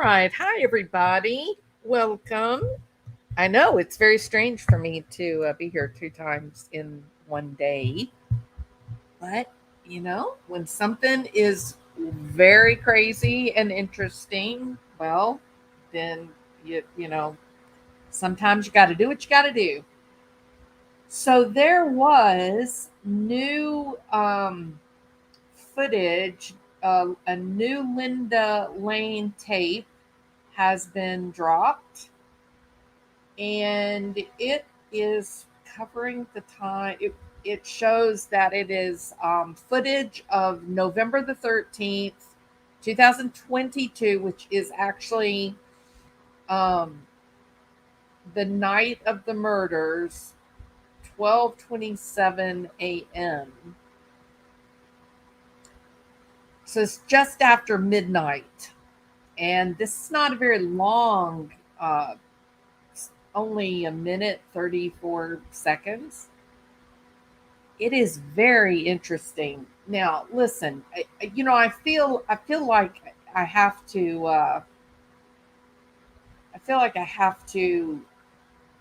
right. Hi, everybody. Welcome. I know it's very strange for me to be here two times in one day, but when something is very crazy and interesting, well, then you know, sometimes you got to do what you got to do. So there was new footage, a new Linda Lane tape has been dropped, and it is covering the time. It shows that it is footage of November the 13th, 2022, which is actually um, the night of the murders, 12:27 a.m. So it's just after midnight. And this is not a very long, only a minute 34 seconds. It is very interesting. Now, listen, I feel like I have to. I feel like I have to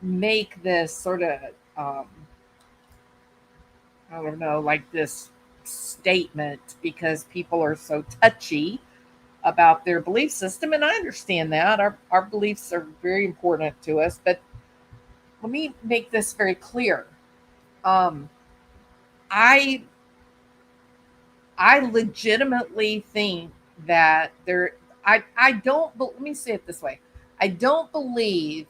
make this sort of. Um, I don't know, like this statement because people are so touchy about their belief system, and I understand that our beliefs are very important to us. But let me make this very clear. Um, I I legitimately think that I don't, but let me say it this way. I don't believe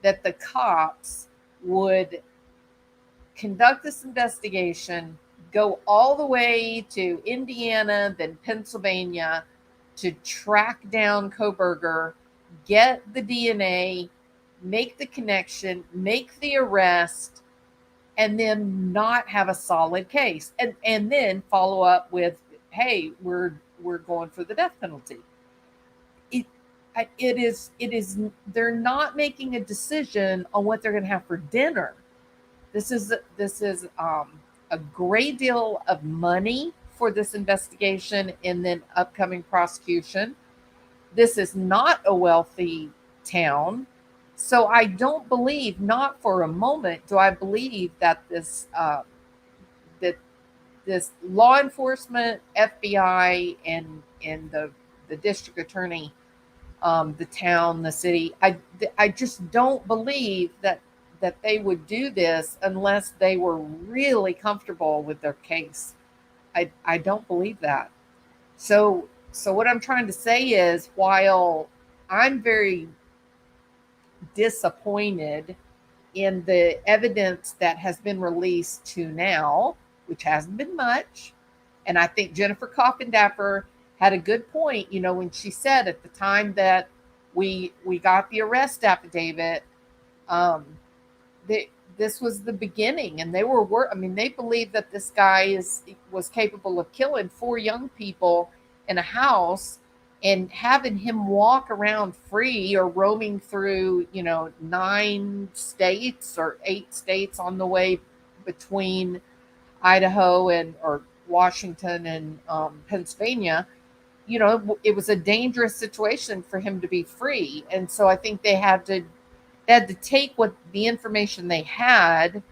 that the cops would conduct this investigation, go all the way to Indiana, then Pennsylvania to track down Koberger, get the DNA, make the connection, make the arrest, and then not have a solid case, and then follow up with, hey, we're going for the death penalty. It, it is it is they're not making a decision on what they're going to have for dinner. This is a great deal of money for this investigation and then upcoming prosecution. This is not a wealthy town. So I don't believe, not for a moment, do I believe that that this law enforcement, FBI, and the district attorney, the town, the city, I just don't believe that they would do this unless they were really comfortable with their case. I don't believe that. So what I'm trying to say is, while I'm very disappointed in the evidence that has been released to now, which hasn't been much, and I think Jennifer Coffindaffer had a good point, when she said at the time that we got the arrest affidavit, um, they, this was the beginning, and I mean, they believe that this guy was capable of killing four young people in a house and having him walk around free or roaming through, nine states or eight states on the way between Idaho and or Washington and Pennsylvania. It was a dangerous situation for him to be free, and so I think they had to take what the information they had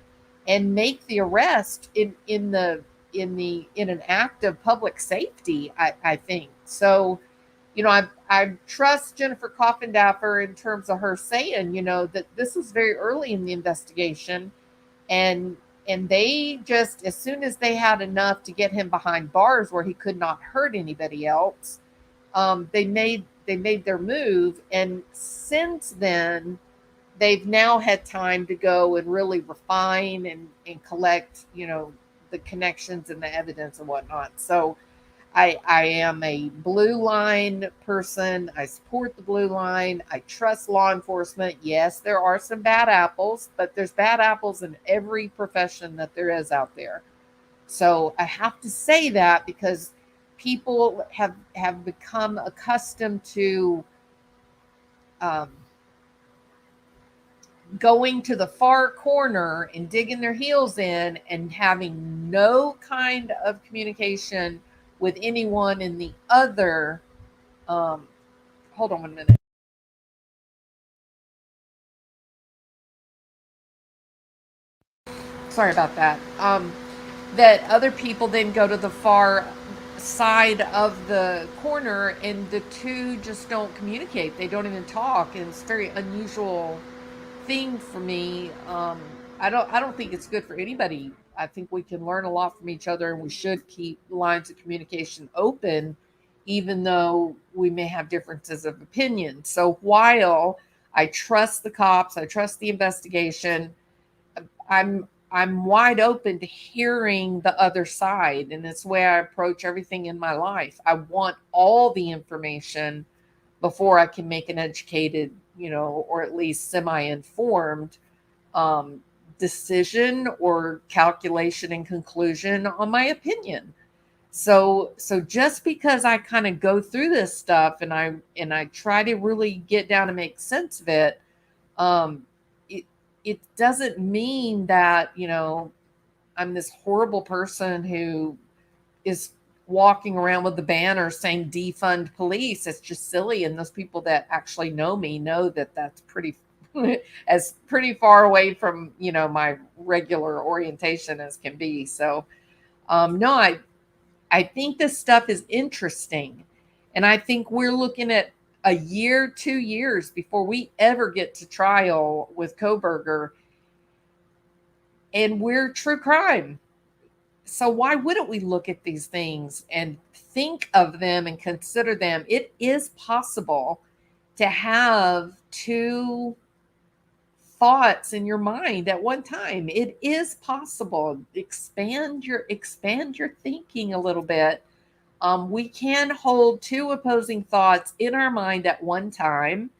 and make the arrest in an act of public safety. I think so. I trust Jennifer Coffindaffer in terms of her saying, that this was very early in the investigation, and they just, as soon as they had enough to get him behind bars where he could not hurt anybody else, they made their move, and since then they've now had time to go and really refine and collect, the connections and the evidence and whatnot. So I am a blue line person. I support the blue line. I trust law enforcement. Yes, there are some bad apples, but there's bad apples in every profession that there is out there. So I have to say that because people have become accustomed to um, going to the far corner and digging their heels in and having no kind of communication with anyone in the other. Um, Hold on 1 minute. Sorry about that. That other people then go to the far side of the corner and the two just don't communicate. They don't even talk. And it's a very unusual thing for me. I don't think it's good for anybody. I think we can learn a lot from each other and we should keep lines of communication open, even though we may have differences of opinion. So while I trust the cops, I trust the investigation, I'm wide open to hearing the other side, and it's the way I approach everything in my life. I want all the information before I can make an educated, or at least semi-informed um, decision or calculation and conclusion on my opinion. So just because I kind of go through this stuff and I try to really get down and make sense of it, um, it it doesn't mean that I'm this horrible person who is walking around with the banner saying defund police. It's just silly, and those people that actually know me know that that's pretty as pretty far away from my regular orientation as can be. So no, I think this stuff is interesting, and I think we're looking at a year, 2 years before we ever get to trial with Koberger, and we're true crime. So why wouldn't we look at these things and think of them and consider them? It is possible to have two thoughts in your mind at one time. It is possible. Expand your thinking a little bit. We can hold two opposing thoughts in our mind at one time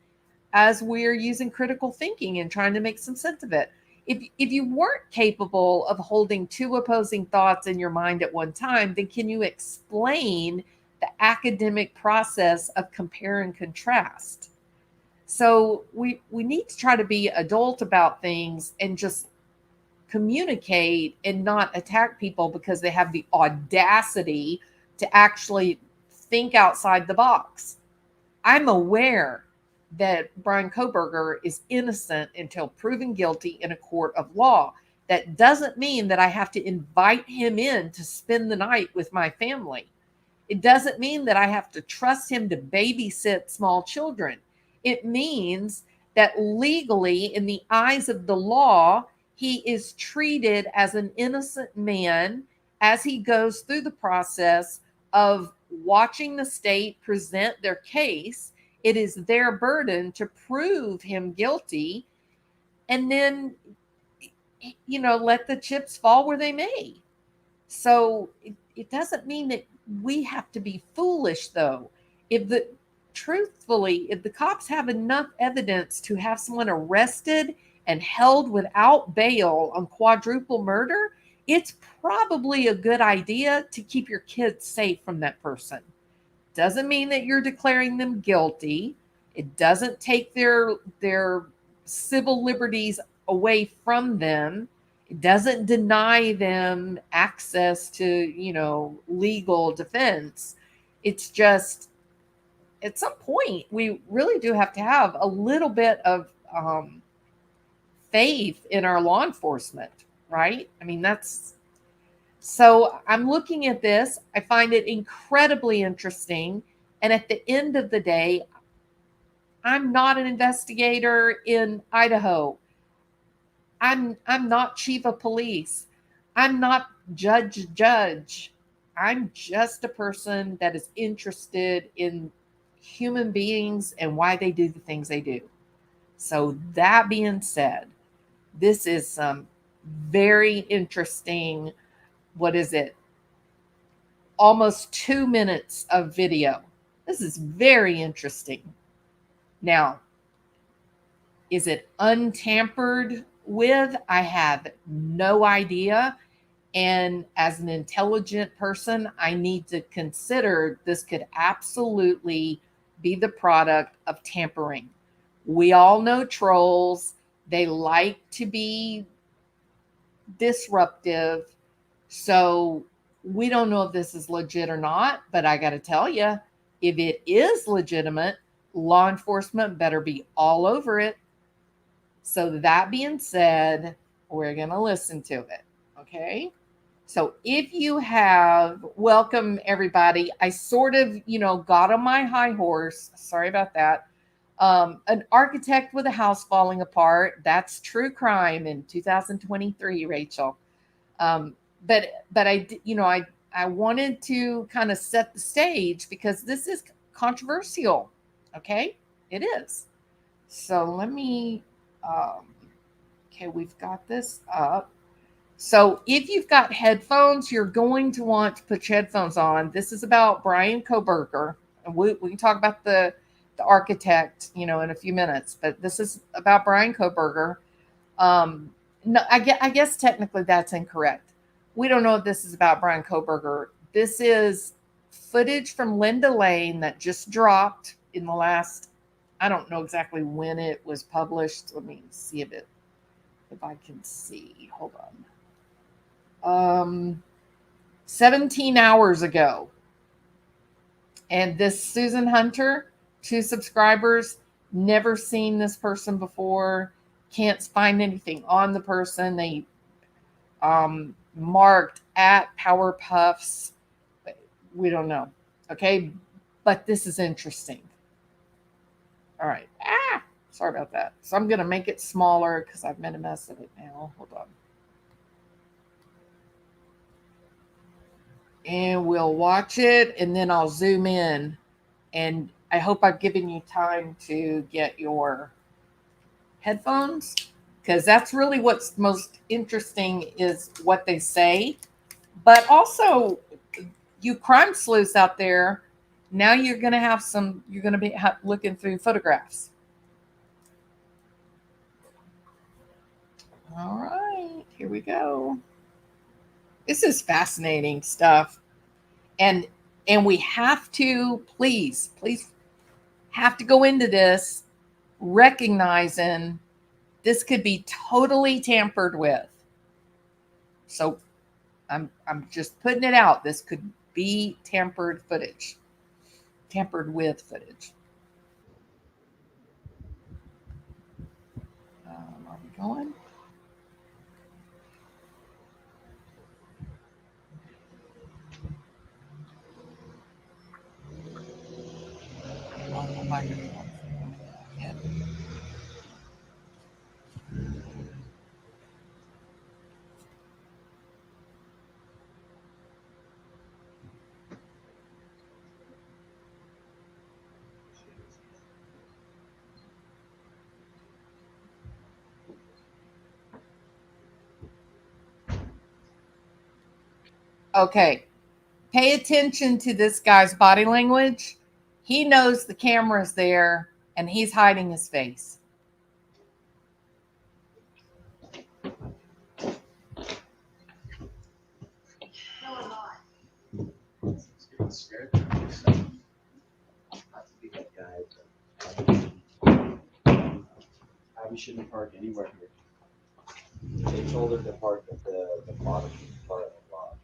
as we're using critical thinking and trying to make some sense of it. If you weren't capable of holding two opposing thoughts in your mind at one time, then can you explain the academic process of compare and contrast? So we need to try to be adult about things and just communicate and not attack people because they have the audacity to actually think outside the box. I'm aware that Brian Koberger is innocent until proven guilty in a court of law. That doesn't mean that I have to invite him in to spend the night with my family. It doesn't mean that I have to trust him to babysit small children. It means that legally, in the eyes of the law, he is treated as an innocent man as he goes through the process of watching the state present their case. It is their burden to prove him guilty, and then let the chips fall where they may. So it doesn't mean that we have to be foolish, though. If the cops have enough evidence to have someone arrested and held without bail on quadruple murder, it's probably a good idea to keep your kids safe from that person. Doesn't mean that you're declaring them guilty. It doesn't take their civil liberties away from them. It doesn't deny them access to, legal defense. It's just at some point we really do have to have a little bit of faith in our law enforcement, right? I mean, so I'm looking at this. I find it incredibly interesting. And at the end of the day, I'm not an investigator in Idaho. I'm not chief of police. I'm not judge. I'm just a person that is interested in human beings and why they do the things they do. So that being said, this is some very interesting, what is it? Almost 2 minutes of video. This is very interesting. Now, is it untampered with? I have no idea. And as an intelligent person, I need to consider this could absolutely be the product of tampering. We all know trolls. They like to be disruptive. So we don't know if this is legit or not, but I got to tell you, if it is legitimate, law enforcement better be all over it. So that being said, We're going to listen to it. Okay. So if you have, welcome everybody. I sort of, got on my high horse. Sorry about that. An architect with a house falling apart. That's true crime in 2023, Rachel. Um, but I wanted to kind of set the stage because this is controversial. Okay, it is. So let me. Okay, we've got this up. So if you've got headphones, you're going to want to put your headphones on. This is about Brian Koberger, and we can talk about the architect, in a few minutes. But this is about Brian Koberger. No, I guess technically that's incorrect. We don't know if this is about Brian Koberger. This is footage from Linda Lane that just dropped in the last. I don't know exactly when it was published. Let me see if I can see. Hold on. 17 hours ago. And this Susan Hunter, 2 subscribers, never seen this person before, can't find anything on the person. They marked at Power Puffs. We don't know. Okay. But this is interesting. All right. Sorry about that. So I'm going to make it smaller because I've made a mess of it now. Hold on. And we'll watch it and then I'll zoom in. And I hope I've given you time to get your headphones because that's really what's most interesting is what they say. But also, you crime sleuths out there, now you're going to have you're going to be looking through photographs. All right, here we go. This is fascinating stuff. And we have to please have to go into this recognizing this could be totally tampered with. So I'm just putting it out. This could be tampered with footage. Are we going? On the microphone. Yeah. Okay. Pay attention to this guy's body language. He knows the camera's there and he's hiding his face. No, I'm not. Getting scared. Not to be that guy. Abby shouldn't park anywhere here. They told her to park at the bottom part of the lot.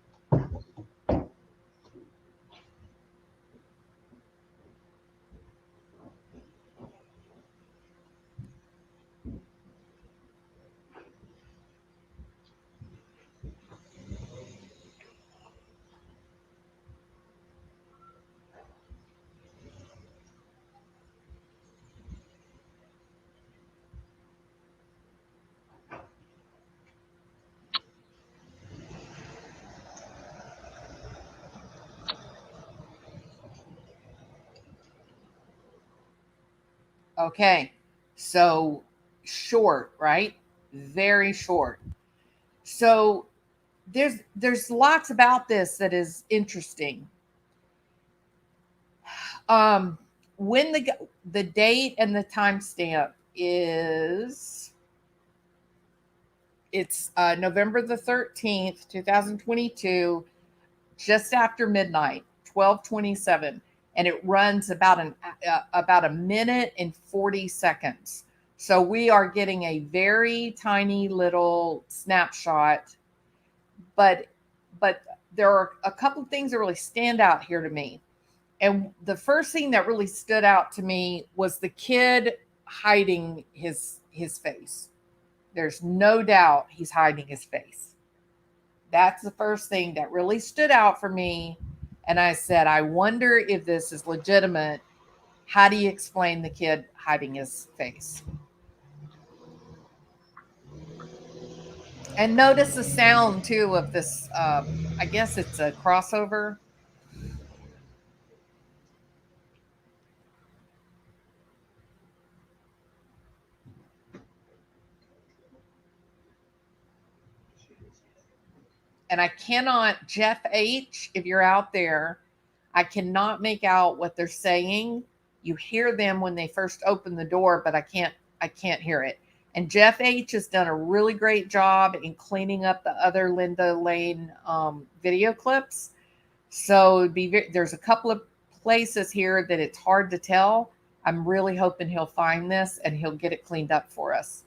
Okay, so short, right? Very short. So there's lots about this that is interesting. Um, when the date and the timestamp is it's November the 13th, 2022, just after midnight, 12:27, and it runs about a minute and 40 seconds. So we are getting a very tiny little snapshot, but there are a couple of things that really stand out here to me. And the first thing that really stood out to me was the kid hiding his face. There's no doubt he's hiding his face. That's the first thing that really stood out for me. And I said, I wonder if this is legitimate. How do you explain the kid hiding his face? And notice the sound too of this. I guess it's a crossover. And I cannot, Jeff H., if you're out there, I cannot make out what they're saying. You hear them when they first open the door, but I can't hear it. And Jeff H. has done a really great job in cleaning up the other Linda Lane video clips. So there's a couple of places here that it's hard to tell. I'm really hoping he'll find this and he'll get it cleaned up for us.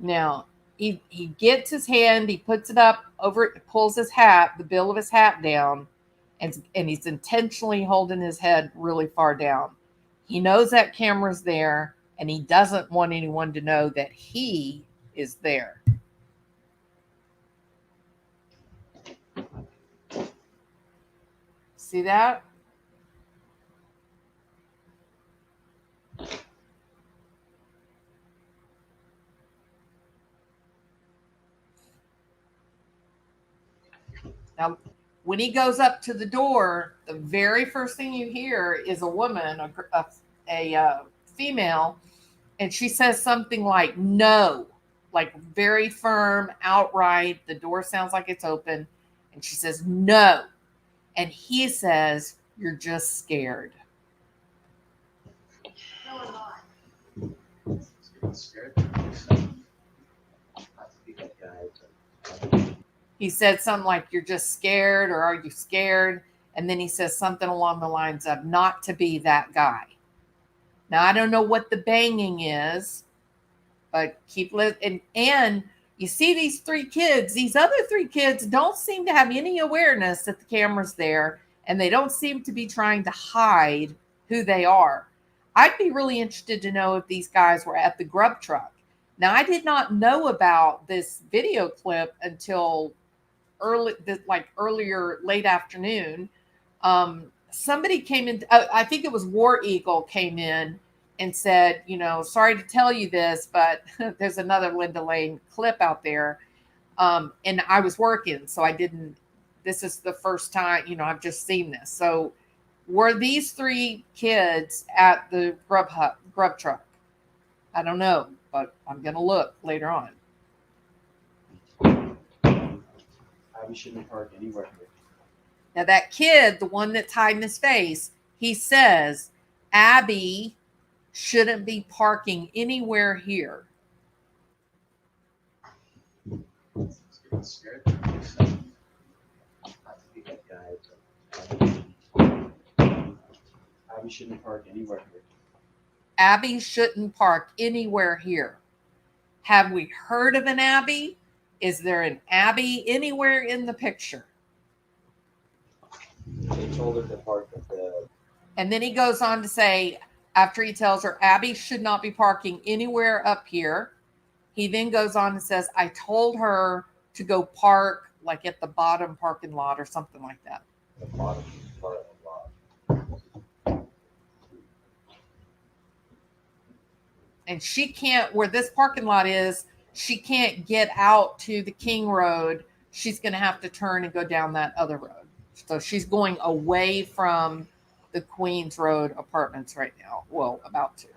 Now, he gets his hand, he puts it up over, pulls his hat, the bill of his hat down, and he's intentionally holding his head really far down. He knows that camera's there, and he doesn't want anyone to know that he is there. See that? Now, when he goes up to the door, the very first thing you hear is a woman, a female, and she says something like no, like very firm, outright. The door sounds like it's open, and she says no, and he says, you're just scared. He said something like, you're just scared, or are you scared? And then he says something along the lines of, not to be that guy. Now, I don't know what the banging is, but keep listening. And you see these these other three kids don't seem to have any awareness that the camera's there, and they don't seem to be trying to hide who they are. I'd be really interested to know if these guys were at the grub truck. Now, I did not know about this video clip until earlier, late afternoon. Somebody came in, I think it was War Eagle came in and said, sorry to tell you this, but there's another Linda Lane clip out there. And I was working, so I didn't, this is the first time, I've just seen this. So were these three kids at the grub truck? I don't know, but I'm going to look later on. We shouldn't park anywhere here. Now that kid, the one that's hiding his face, he says, Abby shouldn't be parking anywhere here. Scared. Abby shouldn't park anywhere here. Abby shouldn't park anywhere here. Have we heard of an Abby? Is there an Abby anywhere in the picture? They told her to park at the... And then he goes on to say, after he tells her Abby should not be parking anywhere up here, he then goes on and says, I told her to go park like at the bottom parking lot or something like that. The bottom part of the lot. And she can't, where this parking lot is, she can't get out to the King Road. She's going to have to turn and go down that other road. So she's going away from the Queens Road apartments right now. Well, about to.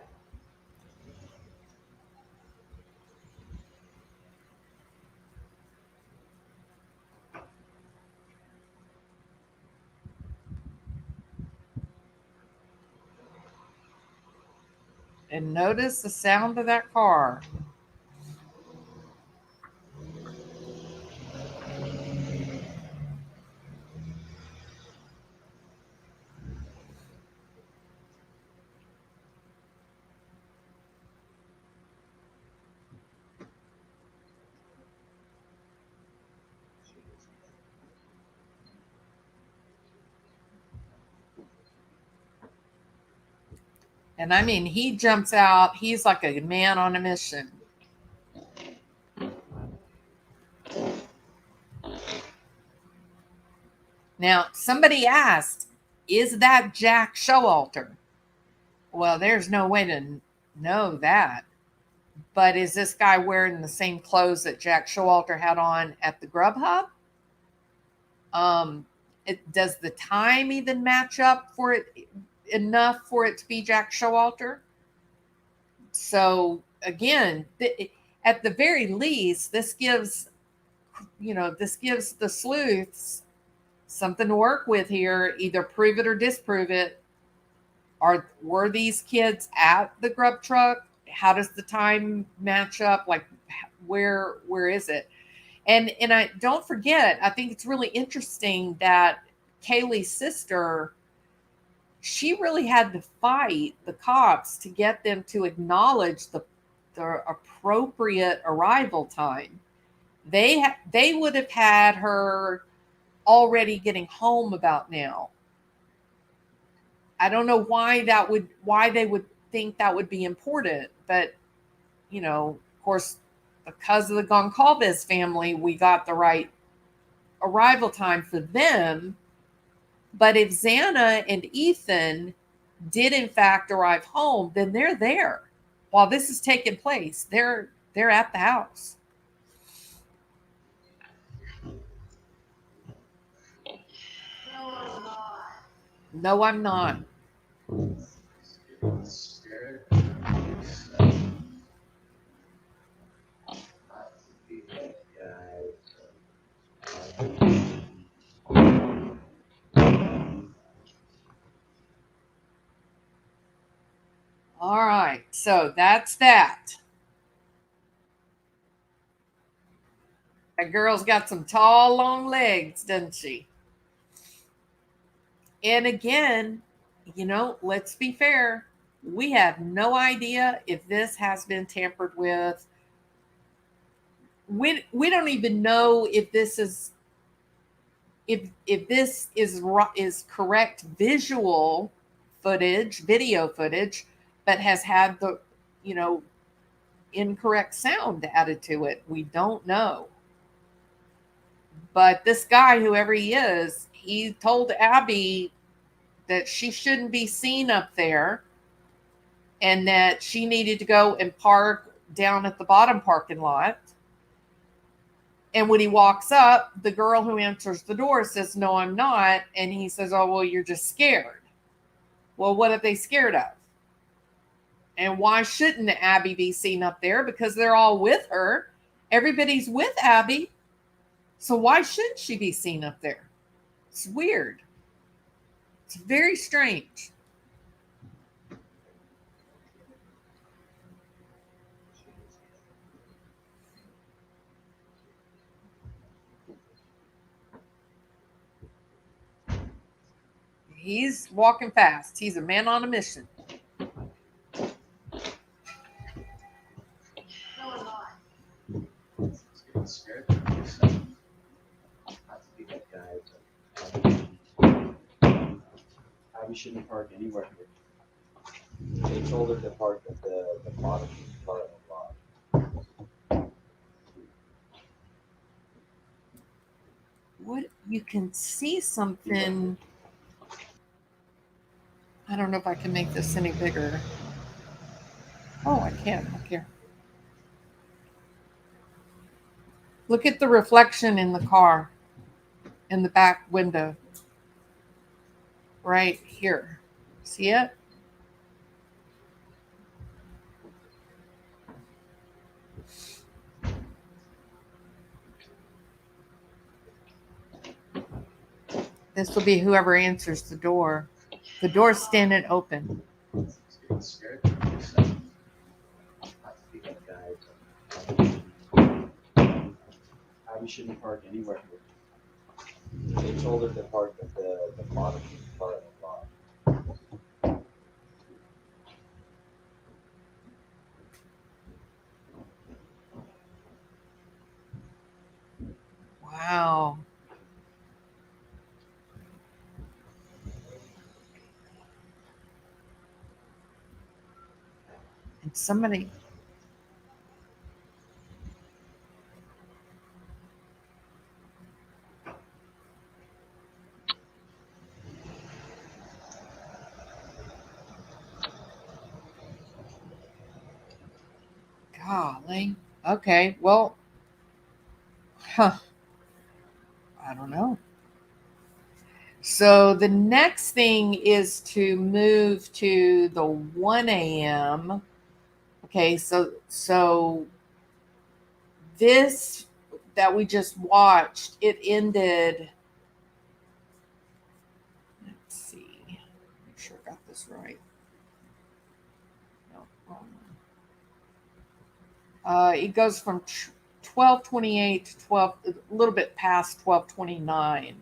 And notice the sound of that car. And I mean, he jumps out. He's like a man on a mission. Now, somebody asked, is that Jack Showalter? Well, there's no way to know that. But is this guy wearing the same clothes that Jack Showalter had on at the Grubhub? Um, does the time even match up for it enough for it to be Jack Showalter? So again, at the very least, this gives the sleuths something to work with here. Either prove it or disprove it. Were these kids at the grub truck? How does the time match up? Like, where is it? And I don't forget. I think it's really interesting that Kaylee's sister, she really had to fight the cops to get them to acknowledge the appropriate arrival time. They would have had her already getting home about now. I don't know why they would think that would be important, but of course, because of the Goncalves family, we got the right arrival time for them. But if Xana and Ethan did in fact arrive home, then they're there while this is taking place. They're at the house. No, I'm not. Scared. All right, so that's that. That girl's got some tall, long legs, doesn't she? And again, let's be fair. We have no idea if this has been tampered with. We don't even know if this is if this is correct video footage, but has had the you know incorrect sound added to it. We don't know. But this guy, whoever he is, he told Abby that she shouldn't be seen up there and that she needed to go and park down at the bottom parking lot. And when he walks up, the girl who answers the door says, "No, I'm not." And he says, "Oh, well, you're just scared." Well, what are they scared of? And why shouldn't Abby be seen up there? Because they're all with her. Everybody's with Abby. So why shouldn't she be seen up there? It's weird. It's very strange. He's walking fast. He's a man on a mission. Scared. Not to be that guy. Abby shouldn't park anywhere here. They told her to park at the bottom part of the lot. What you can see something. I don't know if I can make this any bigger. Oh, I can. Okay. Look at the reflection in the car, in the back window, right here. See it? This will be whoever answers the door. The door's standing open. Scared. Not to be that guy. Abby shouldn't park anywhere here. They told her to park at the bottom part of the lot. Wow. Somebody, golly. Okay, well, huh, I don't know. So the next thing is to move to the 1 a.m. Okay, so this that we just watched, it ended. Let's see, make sure I got this right. No, wrong one. It goes from 12:28 to 12, a little bit past 12:29.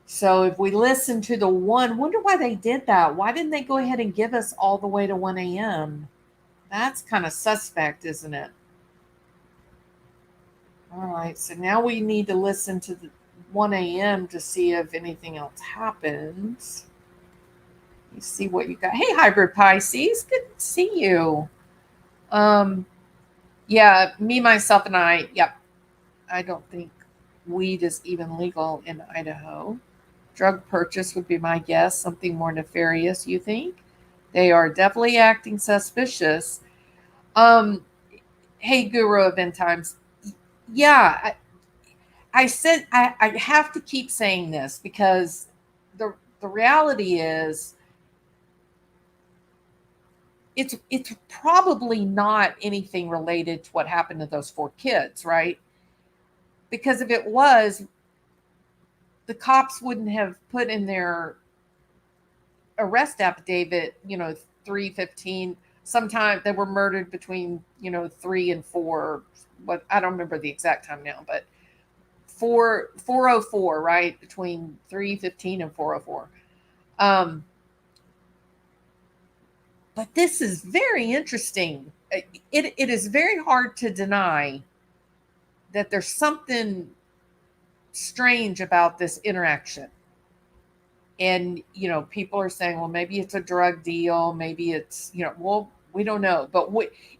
So if we listen to the one, wonder why they did that. Why didn't they go ahead and give us all the way to 1 a.m.? That's kind of suspect, isn't it? All right, so now we need to listen to the 1 a.m. to see if anything else happens. You see what you got. Hey, hybrid Pisces, good to see you. Um, yeah, me, myself, and I. Yep, I don't think weed is even legal in Idaho. Drug purchase would be my guess. Something more nefarious, you think? They are definitely acting suspicious. Um, hey, Guru of End Times. Yeah, I said I have to keep saying this because the reality is it's probably not anything related to what happened to those four kids, right? Because if it was, the cops wouldn't have put in their arrest affidavit, 315. Sometime they were murdered between 3 and 4. What, I don't remember the exact time now, but 404, right, between 315 and 404. Um, but this is very interesting. It is very hard to deny that there's something strange about this interaction. And people are saying, well, maybe it's a drug deal, maybe it's well, we don't know. But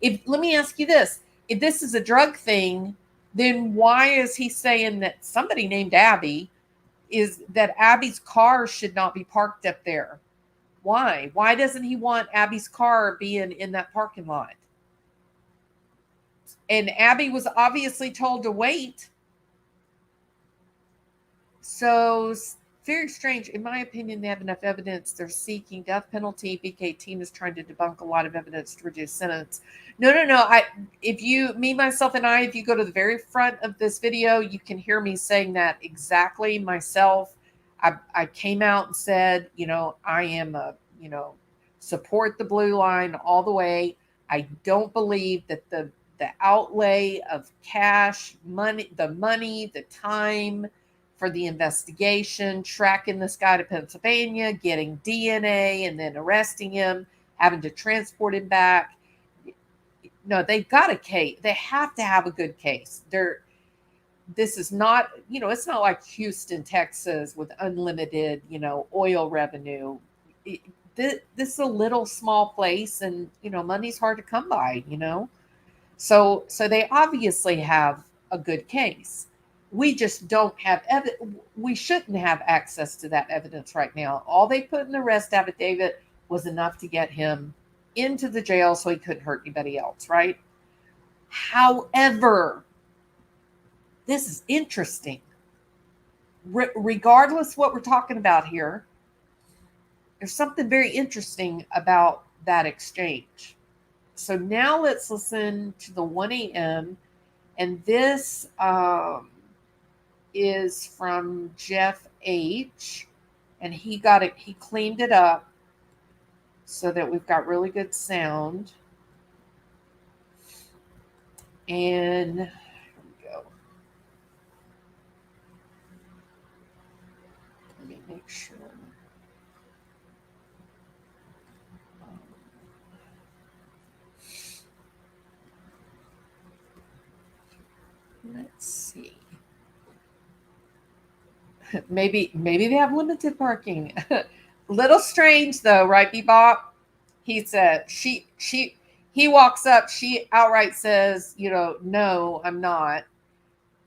if let me ask you this: if this is a drug thing, then why is he saying that somebody named Abby, is that Abby's car should not be parked up there? Why doesn't he want Abby's car being in that parking lot? And Abby was obviously told to wait. So very strange. In my opinion, they have enough evidence. They're seeking death penalty. BK team is trying to debunk a lot of evidence to reduce sentence. No. If you, me, myself, and I, if you go to the very front of this video, you can hear me saying that exactly myself. I came out and said, I am support the blue line all the way. I don't believe that the outlay of cash, money, the time for the investigation, tracking this guy to Pennsylvania, getting DNA, and then arresting him, having to transport him back. No, they've got a case. They have to have a good case. This is not, it's not like Houston, Texas with unlimited, oil revenue. This is a little small place, and money's hard to come by. So they obviously have a good case. We just don't have we shouldn't have access to that evidence right now. All they put in the arrest affidavit was enough to get him into the jail so he couldn't hurt anybody else, right? However, this is interesting. Regardless what we're talking about here, there's something very interesting about that exchange. So now let's listen to the 1 a.m. And this is from Jeff H. And he cleaned it up so that we've got really good sound. And here we go. Let me make sure. Let's see. Maybe they have limited parking. Little strange though, right, Bebop? He said he walks up, she outright says, no, I'm not.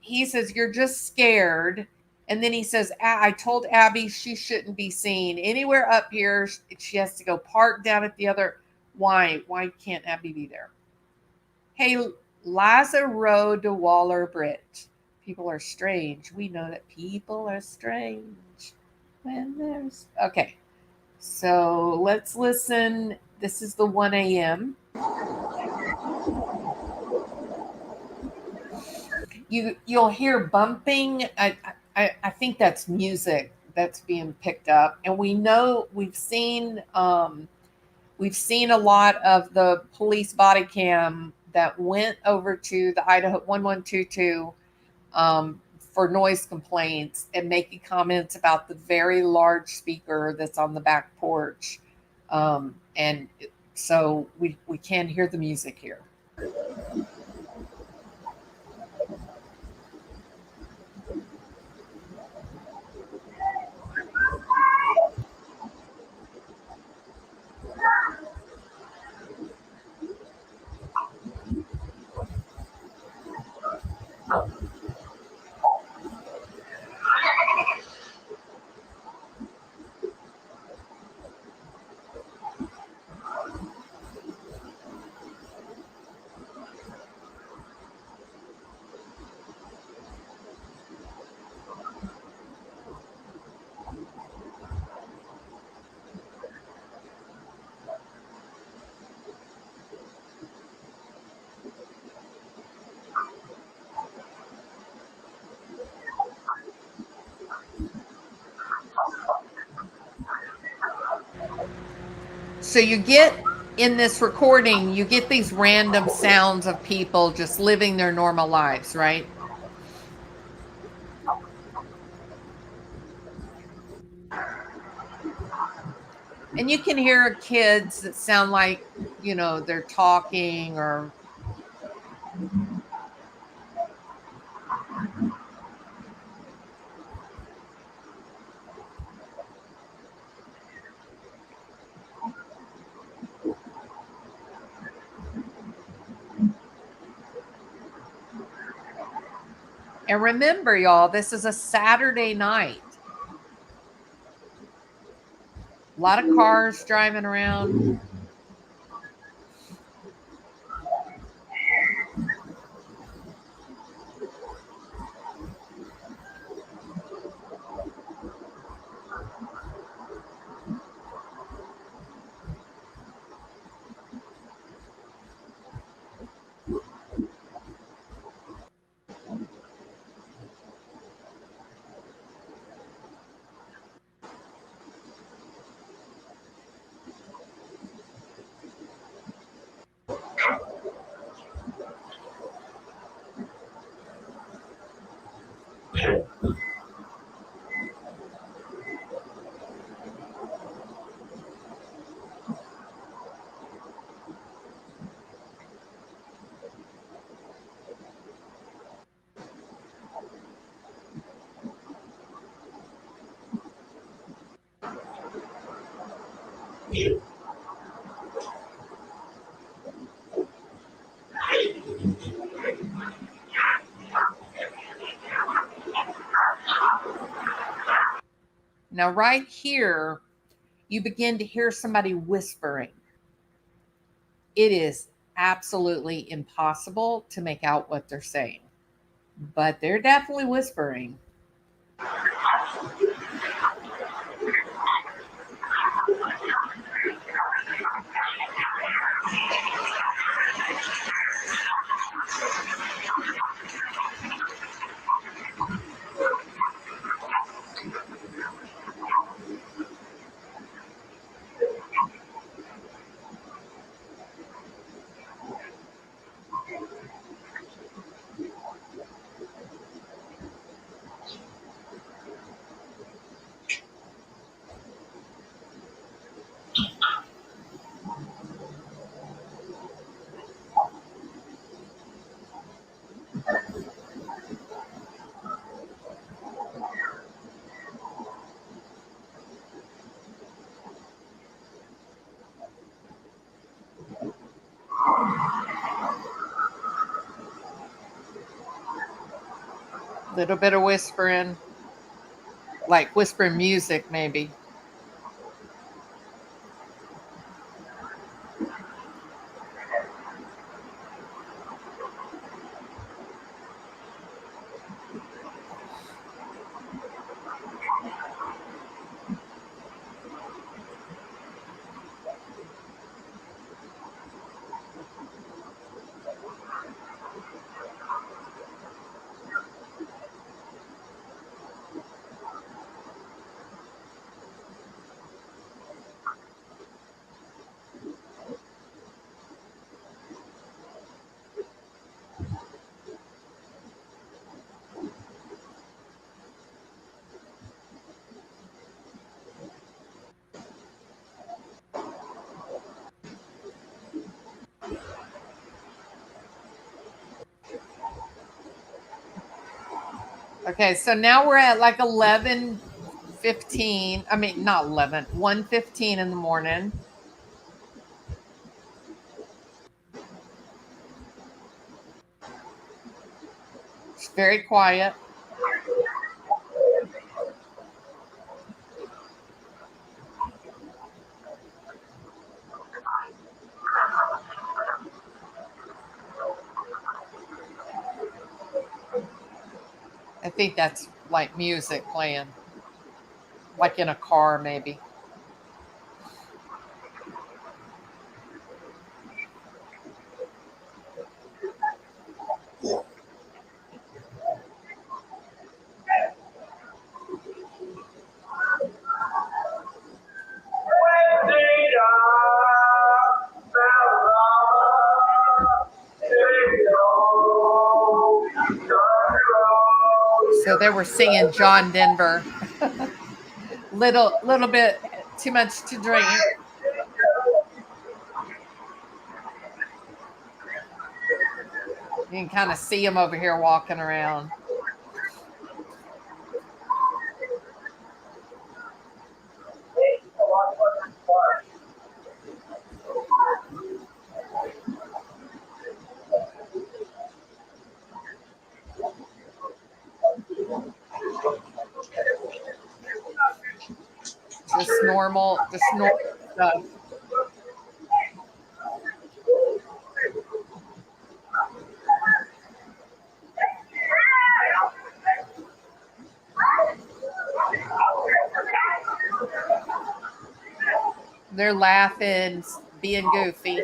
He says, you're just scared. And then he says, I told Abby she shouldn't be seen anywhere up here. She has to go park down at the other. Why can't Abby be there? Hey, Liza Rowe de Waller Britt. People are strange. We know that people are strange when there's. Okay, so let's listen. This is the 1 a.m. You'll hear bumping. I think that's music that's being picked up, and we know we've seen a lot of the police body cam that went over to the Idaho 1122 for noise complaints and making comments about the very large speaker that's on the back porch, and so we can hear the music here. So you get in this recording, you get these random sounds of people just living their normal lives, right? And you can hear kids that sound like, they're talking or. And remember, y'all, this is a Saturday night. A lot of cars driving around. Now, right here, you begin to hear somebody whispering. It is absolutely impossible to make out what they're saying, but they're definitely whispering. Little bit of whispering, like whispering music, maybe. Okay, so now we're at like 11:15. I mean, not 11, 1:15 in the morning. It's very quiet. I think that's like music playing, like in a car, maybe. So they were singing John Denver. Little bit too much to drink. You can kind of see him over here walking around. Just normal stuff. They're laughing, being goofy.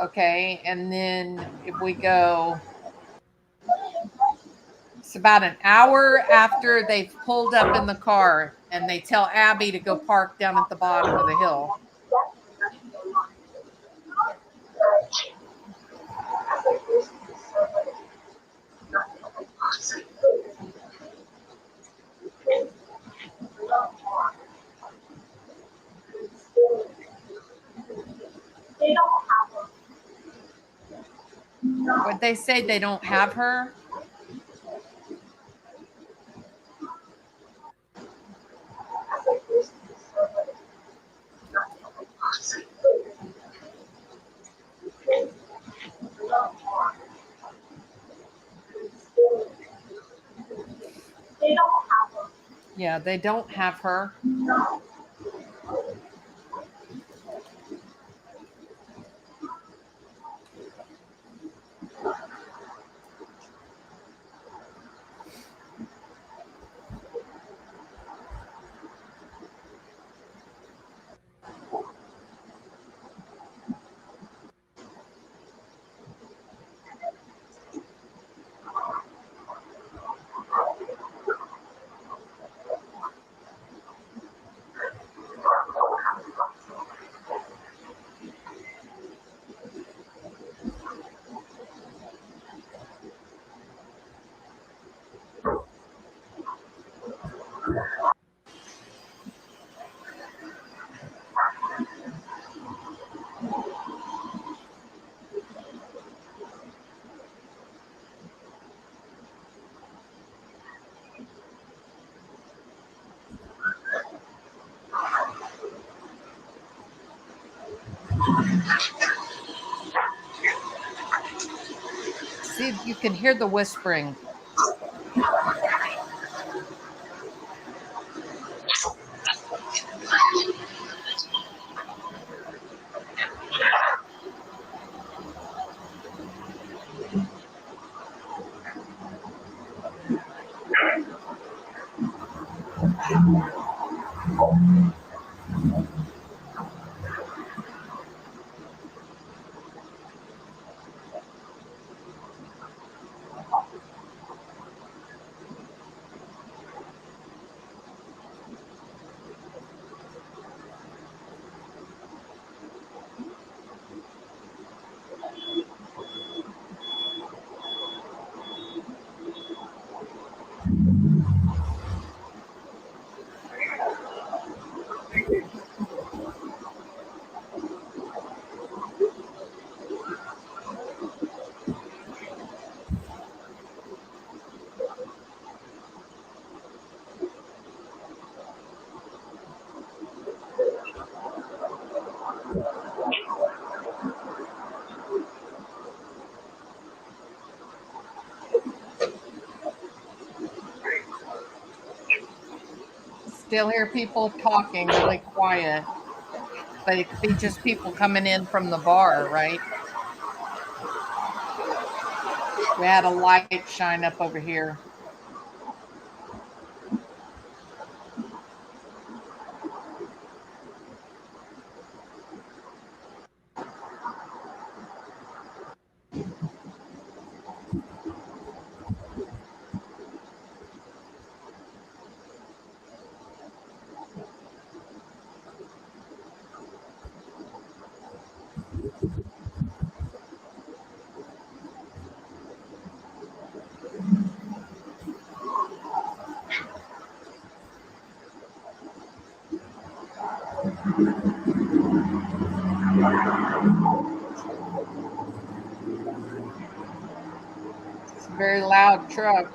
Okay, and then if we go, it's about an hour after they've pulled up in the car and they tell Abby to go park down at the bottom of the hill. Would they say they don't have her? Yeah, they don't have her. You can hear the whispering. Still hear people talking really quiet, but it could be just people coming in from the bar, right? We had a light shine up over here. It's a very loud truck.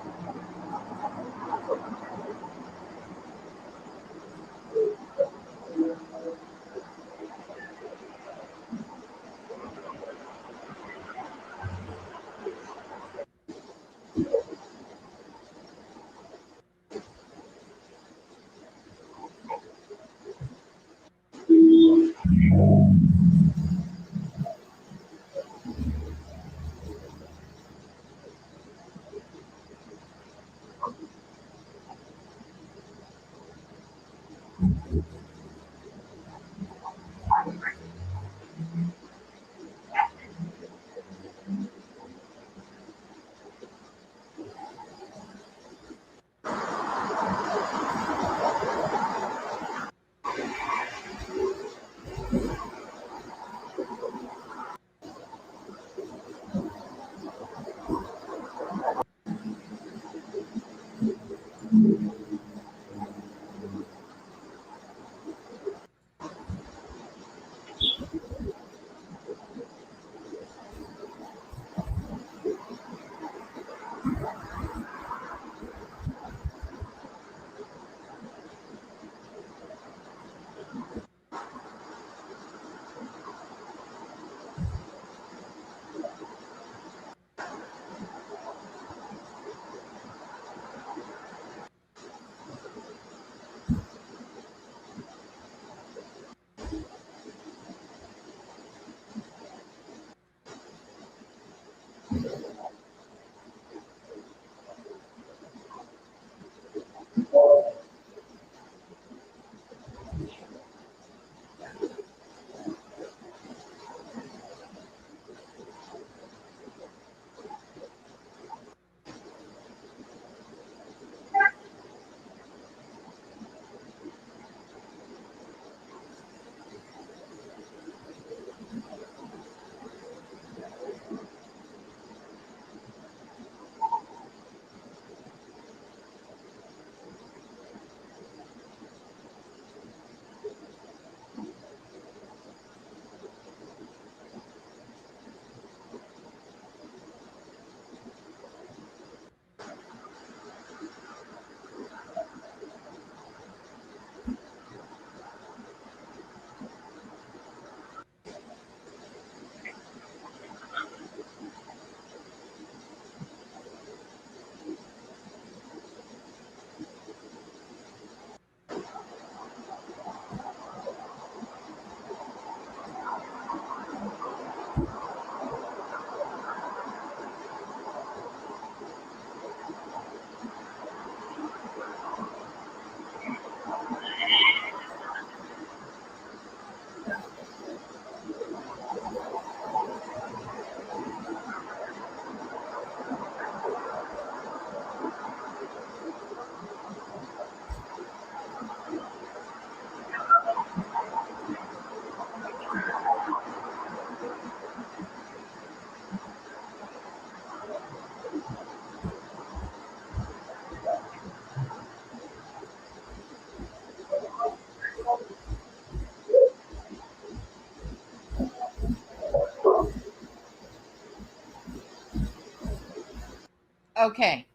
Okay.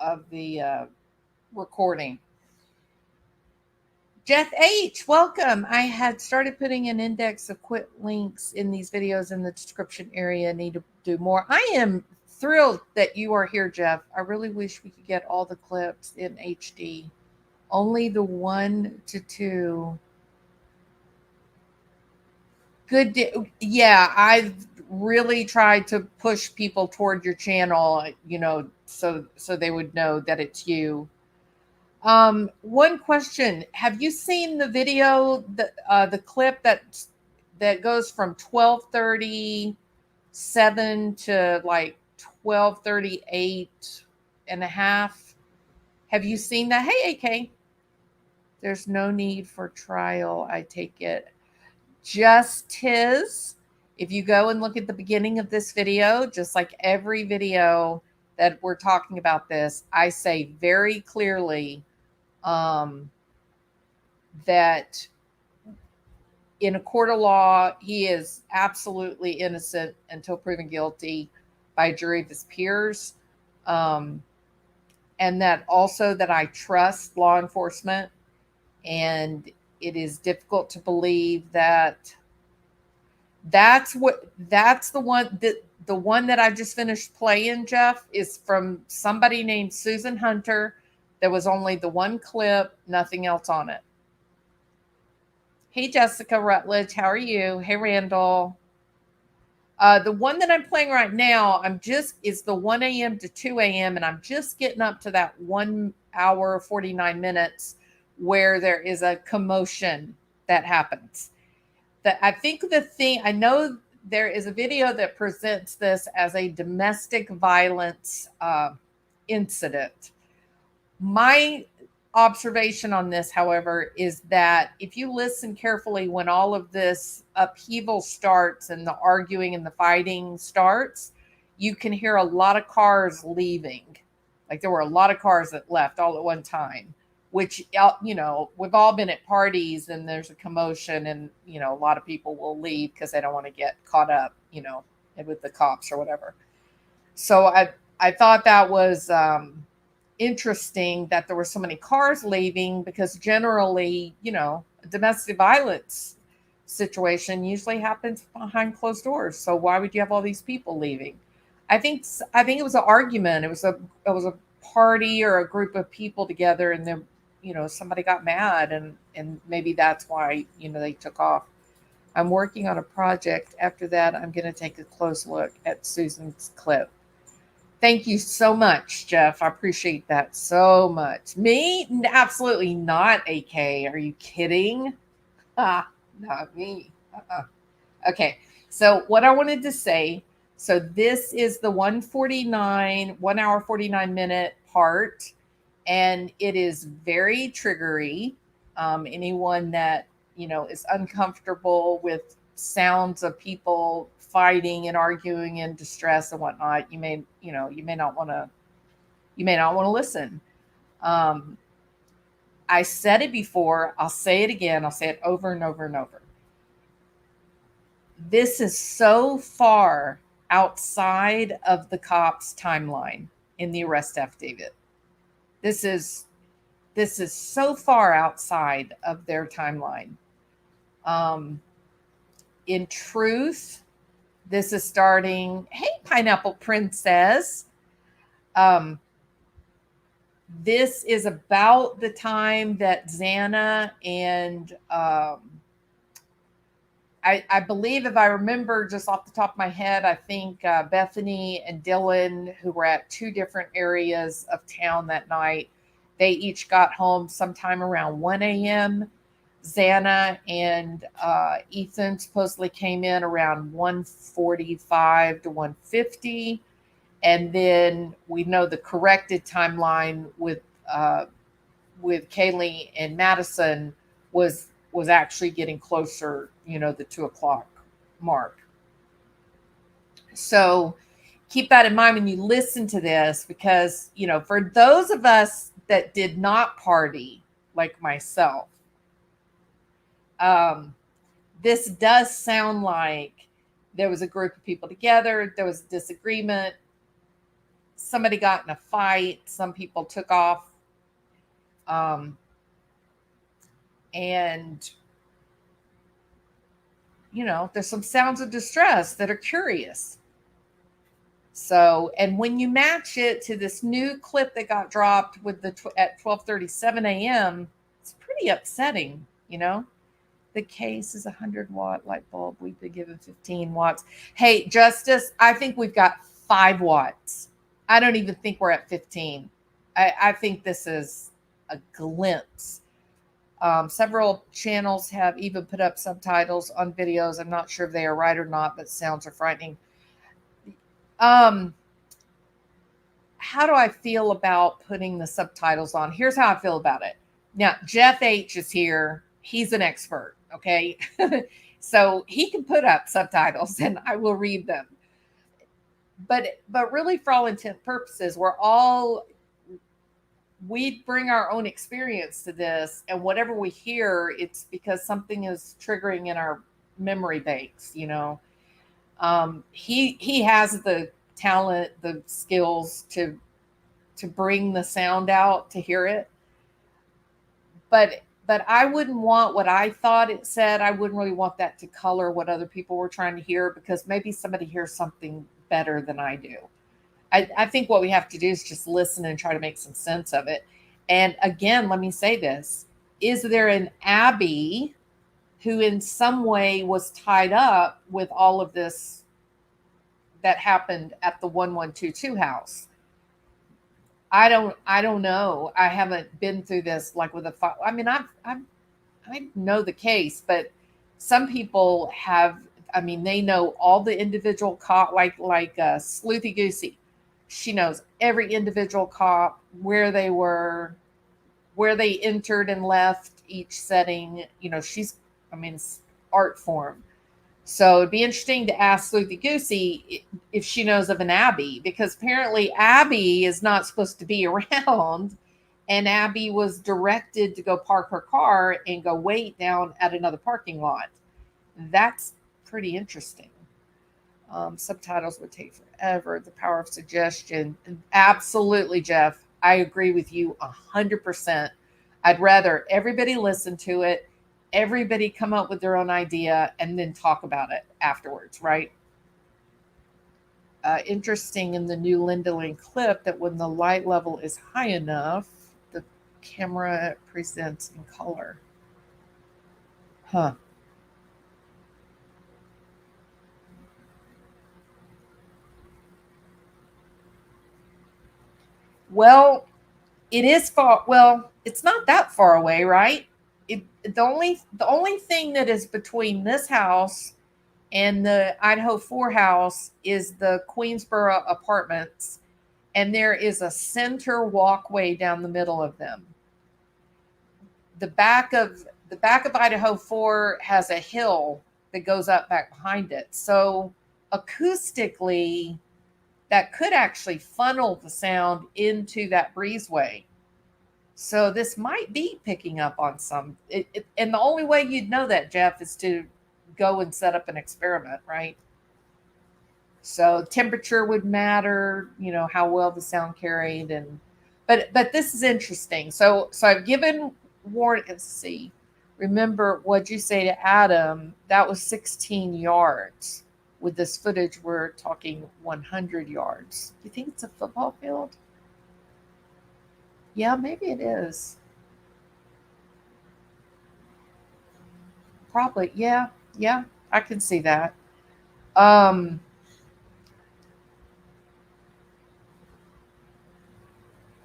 Of the recording. Jeff H, welcome. I had started putting an index of quick links in these videos in the description area. Need to do more. I am thrilled that you are here, Jeff. I really wish we could get all the clips in HD. Only the 1 to 2. Yeah, I've really tried to push people toward your channel, so they would know that it's you. One question: have you seen the video, the clip that goes from 12:37 to like 12:38 and a half? Have you seen that? Hey, AK, there's no need for trial. I take it. Just his. If you go and look at the beginning of this video, just like every video that we're talking about this, I say very clearly um, that in a court of law, he is absolutely innocent until proven guilty by a jury of his peers. Um, and that also that I trust law enforcement. And it is difficult to believe that that's the one that I just finished playing, Jeff, is from somebody named Susan Hunter. There was only the one clip, nothing else on it. Hey, Jessica Rutledge, how are you? Hey, Randall. The one that I'm playing right now, is the 1 a.m. to 2 a.m. and I'm just getting up to that 1 hour 49 minutes where there is a commotion that happens. I think the thing I know, there is a video that presents this as a domestic violence incident. My observation on this, however, is that if you listen carefully when all of this upheaval starts and the arguing and the fighting starts, you can hear a lot of cars leaving. Like there were a lot of cars that left all at one time, which, we've all been at parties and there's a commotion and, a lot of people will leave because they don't want to get caught up, with the cops or whatever. So I thought that was interesting that there were so many cars leaving, because generally, a domestic violence situation usually happens behind closed doors. So why would you have all these people leaving? I think it was an argument. It was a party or a group of people together, and then somebody got mad, and maybe that's why they took off. I'm working on a project. After that, I'm going to take a close look at Susan's clip. Thank you so much, Jeff. I appreciate that so much. Me? Absolutely not, AK. Are you kidding? Ah, not me. Okay. So what I wanted to say, so this is the 1 hour 49 minute part, and it is very triggery. Anyone that, is uncomfortable with sounds of people fighting and arguing and distress and whatnot, you may not want to listen. Um, I said it before, I'll say it again, I'll say it over and over and over. This is so far outside of the cops' timeline in the arrest affidavit. This is so far outside of their timeline. In truth, this is starting. Hey, Pineapple Princess. This is about the time that Xana and I believe, if I remember just off the top of my head, I think Bethany and Dylan, who were at two different areas of town that night, they each got home sometime around 1 a.m. Xana and Ethan supposedly came in around 1:45 to 1:50. And then we know the corrected timeline with Kaylee and Madison was actually getting closer, the 2 o'clock mark. So keep that in mind when you listen to this, because, for those of us that did not party, like myself, this does sound like, There was a group of people together, there was disagreement, somebody got in a fight, some people took off, um, and there's some sounds of distress that are curious. So, and when you match it to this new clip that got dropped with at 12:37 a.m., it's pretty upsetting, The case is a 100-watt light bulb. We've been given 15 watts. Hey, Justice, I think we've got 5 watts. I don't even think we're at 15. I think this is a glimpse. Several channels have even put up subtitles on videos. I'm not sure if they are right or not, but sounds are frightening. Um, how do I feel about putting the subtitles on? Here's how I feel about it. Now, Jeff H is here. He's an expert, okay? So he can put up subtitles and I will read them. But really, for all intent purposes, we bring our own experience to this, and whatever we hear, it's because something is triggering in our memory banks. He has the talent, the skills to bring the sound out to hear it, but I wouldn't want what I thought it said. I wouldn't really want that to color what other people were trying to hear, because maybe somebody hears something better than I do. I think what we have to do is just listen and try to make some sense of it. And again, let me say this: is there an Abby who in some way was tied up with all of this that happened at the 1122 house? I don't know. I haven't been through this like with I mean, I know the case, but some people have. I mean, they know all the individual cop, like Sleuthy Goosey. She knows every individual cop, where they were, where they entered and left each setting. She's, I mean, it's art form. So it'd be interesting to ask Sleuthy Goosey if she knows of an Abby, because apparently Abby is not supposed to be around, and Abby was directed to go park her car and go wait down at another parking lot. That's pretty interesting. Subtitles would take forever. The power of suggestion. Absolutely, Jeff. I agree with you 100%. I'd rather everybody listen to it, everybody come up with their own idea, and then talk about it afterwards, right? Interesting in the new Linda Lane clip that when the light level is high enough, the camera presents in color. Huh. Well, it is far. Well, it's not that far away, right? The only thing that is between this house and the Idaho 4 house is the Queensboro apartments, and there is a center walkway down the middle of them. The back of Idaho 4 has a hill that goes up back behind it. So acoustically, that could actually funnel the sound into that breezeway. So this might be picking up on and the only way you'd know that, Jeff, is to go and set up an experiment, right? So temperature would matter, how well the sound carried, and but this is interesting. So I've given warning. Let's see. Remember, what'd you say to Adam? That was 16 yards. With this footage, we're talking 100 yards. Do you think it's a football field? Yeah, maybe it is. Probably. Yeah. Yeah, I can see that. Um,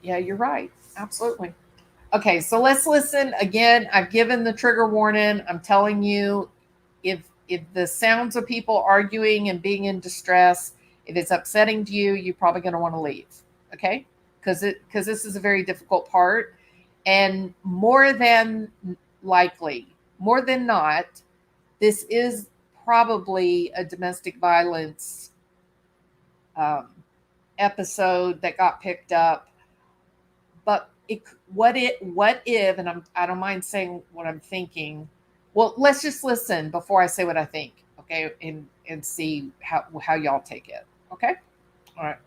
yeah, you're right. Absolutely. Okay, so let's listen again. I've given the trigger warning. I'm telling you, if the sounds of people arguing and being in distress, if it's upsetting to you, you're probably going to want to leave. Okay, because this is a very difficult part, and more than likely, more than not, this is probably a domestic violence um, episode that got picked up. But what if, and I don't mind saying what I'm thinking. Well, let's just listen before I say what I think. and see how y'all take it. Okay. All right.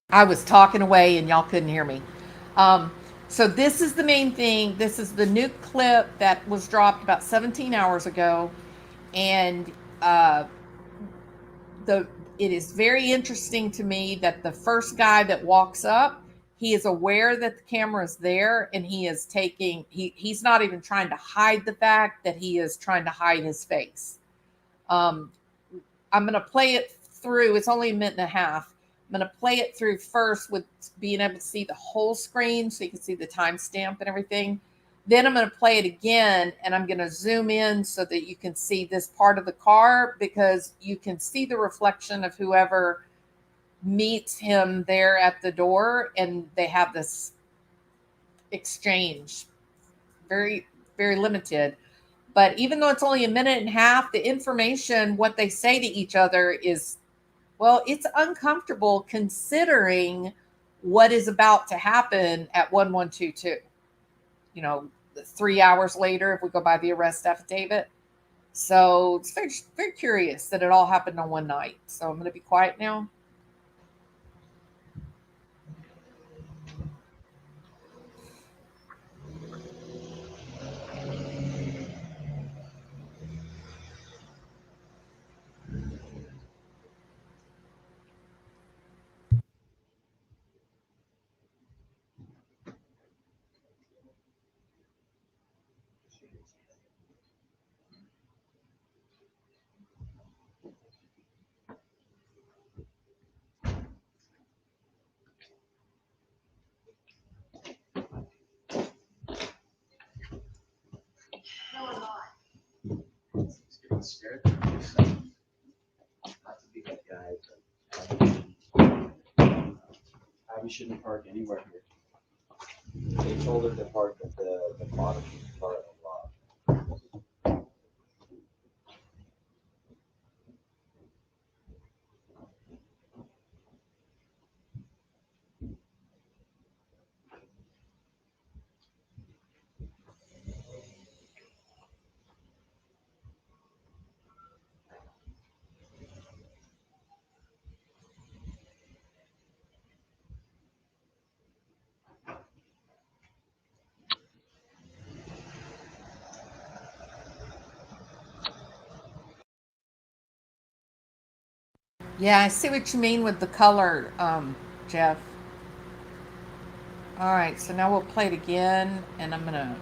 I was talking away and y'all couldn't hear me. Um, so this is the main thing. This is the new clip that was dropped about 17 hours ago, and uh, the it is very interesting to me that the first guy that walks up, he is aware that the camera is there, and he is taking he's not even trying to hide the fact that he is trying to hide his face. Um, I'm going to play it through. It's only a minute and a half. I'm going to play it through first with being able to see the whole screen so you can see the timestamp and everything. Then I'm going to play it again and I'm going to zoom in so that you can see this part of the car because you can see the reflection of whoever meets him there at the door and they have this exchange. Very, very limited. But even though it's only a minute and a half, the information, what they say to each other is, well, it's uncomfortable considering what is about to happen at 1122. You know, 3 hours later, if we go by the arrest affidavit. So it's very, very curious that it all happened on one night. So I'm going to be quiet now. Getting scared. Not to be that guy, but Abby shouldn't park anywhere here. They told her to park at the bottom of the parking lot. Yeah, I see what you mean with the color, Jeff. All right, so now we'll play it again, and I'm gonna.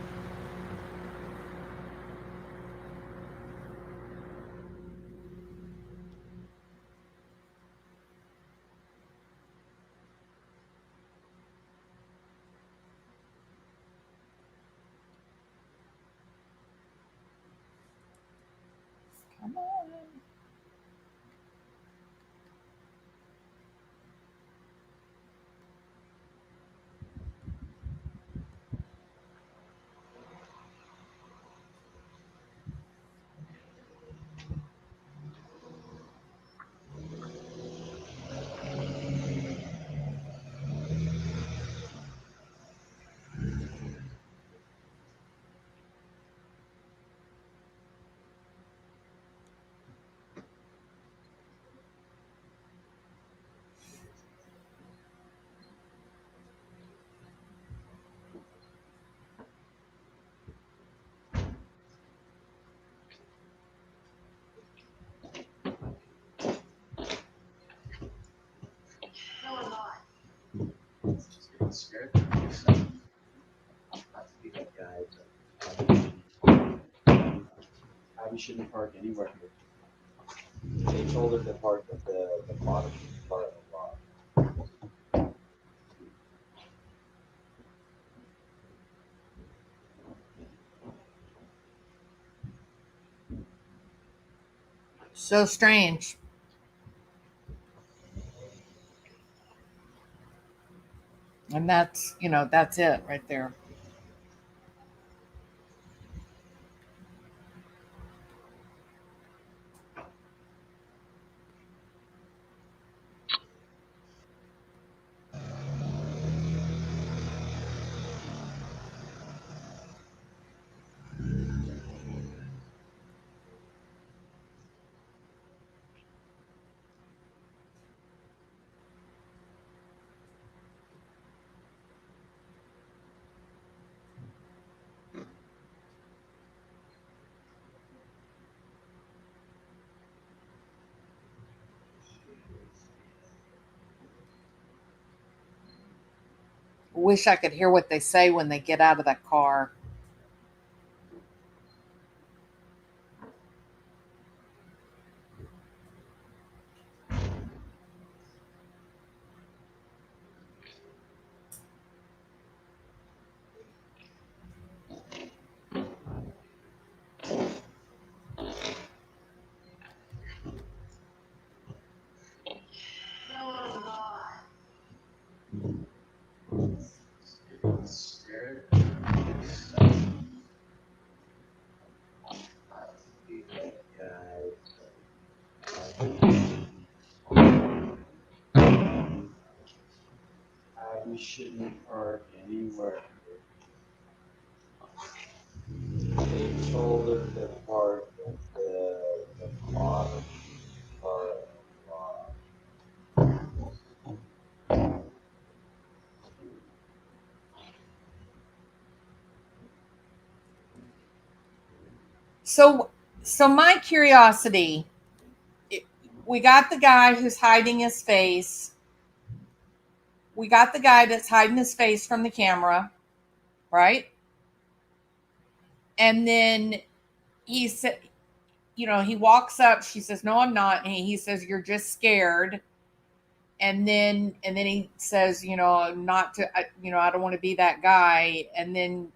Come on. Just getting scared. Not to be that guy, but Abby shouldn't park anywhere here. They told her to park at the bottom part of the lot. So strange. And that's it right there. Wish I could hear what they say when they get out of that car. Getting scared. Not to be that guy, but Abby shouldn't park anywhere here. They told her to park at the bottom part of the lot. So, so my curiosity, we got the guy who's hiding his face. We got the guy that's hiding his face from the camera, right? And then he said, he walks up. She says, "No, I'm not." And he says, "You're just scared." And then he says, not to, I don't want to be that guy. And then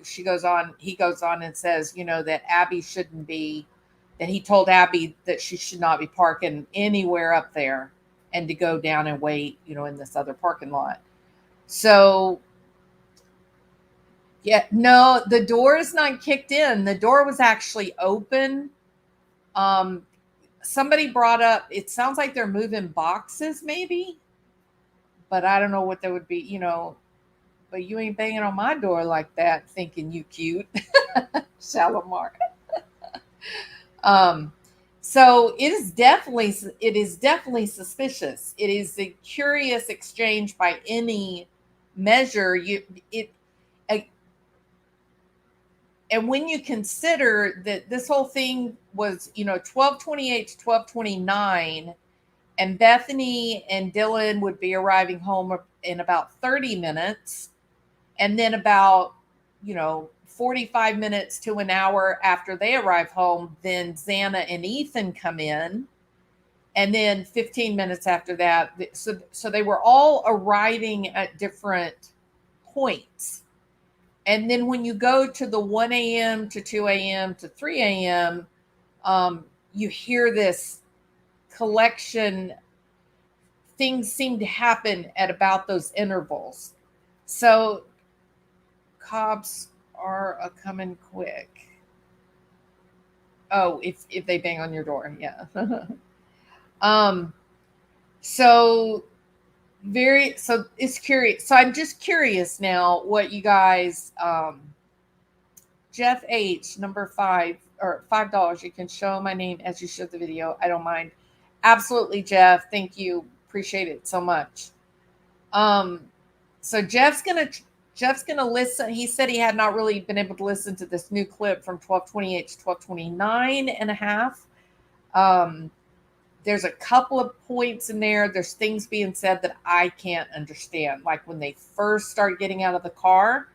she goes on. He goes on and says, that Abby shouldn't be. That he told Abby that she should not be parking anywhere up there, and to go down and wait, in this other parking lot. So yeah, no, the door is not kicked in. The door was actually open. Um, Somebody brought up. It sounds like they're moving boxes, maybe, but I don't know what they would be. But you ain't banging on my door like that, thinking you cute, Shalimar. Um, so it is definitely suspicious. It is a curious exchange by any measure. It and when you consider that this whole thing was 1228 to 1229, And Bethany and Dylan would be arriving home in about 30 minutes. And then about, 45 minutes to an hour after they arrive home, then Xana and Ethan come in. And then 15 minutes after that, so they were all arriving at different points. And then when you go to the 1 a.m. to 2 a.m. to 3 a.m., you hear this collection. Things seem to happen at about those intervals. So cops are a coming quick. Oh, if they bang on your door, yeah. um, so so it's curious. So I'm just curious now what you guys. Jeff H, number 5 or $5. You can show my name as you show the video. I don't mind. Absolutely, Jeff. Thank you. Appreciate it so much. Um, so Jeff's gonna listen. He said he had not really been able to listen to this new clip from 1228 to 1229 and a half. Um, there's a couple of points in there. There's things being said that I can't understand. Like when they first start getting out of the car,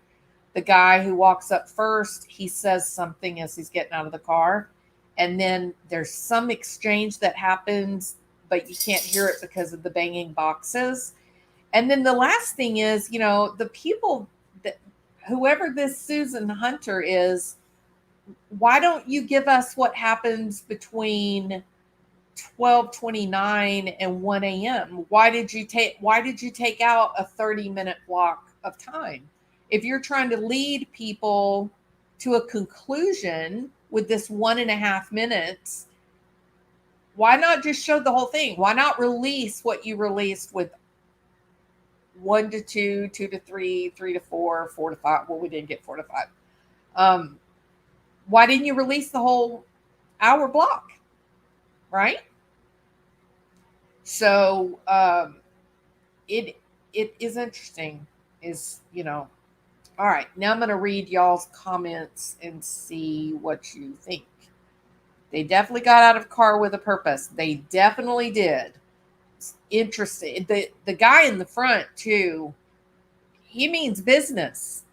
the guy who walks up first, he says something as he's getting out of the car. And then there's some exchange that happens, but you can't hear it because of the banging boxes. And then the last thing is, the people that, whoever this Susan Hunter is, why don't you give us what happens between 12:29 and 1 a.m.? Why did you take out a 30-minute block of time? If you're trying to lead people to a conclusion with this 1.5 minutes, why not just show the whole thing? Why not release what you released with 1 to 2, 2 to 3, 3 to 4, 4 to 5? Well, we didn't get 4 to 5. Um, why didn't you release the whole hour block? Right? So it is interesting. All right. Now I'm going to read y'all's comments and see what you think. They definitely got out of car with a purpose. They definitely did. It's interesting. The guy in the front too. He means business.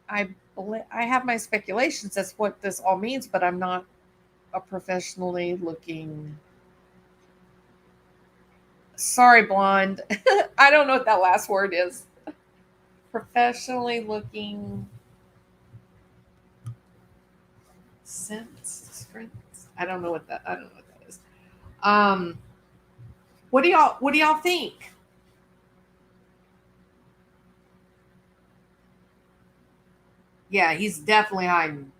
I have my speculations. That's what this all means, but I'm not a professionally looking. Sorry, blonde. I don't know what that last word is. Professionally looking sense. I don't know what that. I don't know what that is. Um, what do y'all think? Yeah, he's definitely hiding.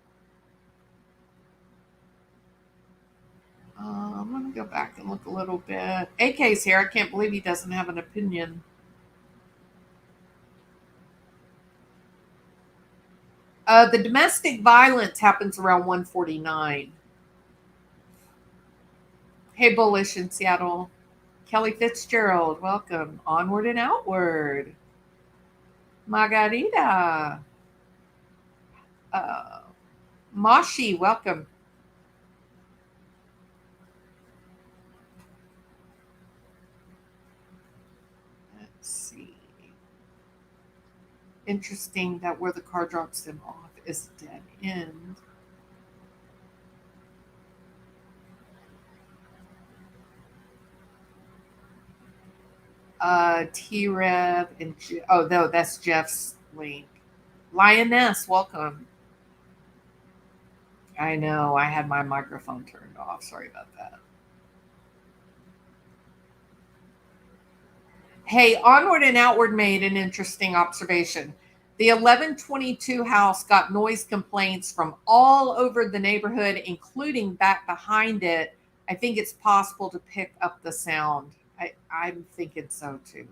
I'm gonna go back and look a little bit. AK's here. I can't believe he doesn't have an opinion. The domestic violence happens around 1:49. Hey, Bullish in Seattle. Kelly Fitzgerald, welcome. Onward and outward. Margarita. Uh, Mashi, welcome. Let's see. Interesting that where the car drops them off is dead end. T Rev and oh no, that's Jeff's link. Lioness, welcome. I know I had my microphone turned off. Sorry about that. Hey, Onward and Outward made an interesting observation. The 1122 house got noise complaints from all over the neighborhood, including back behind it. I think it's possible to pick up the sound. I'm thinking so too.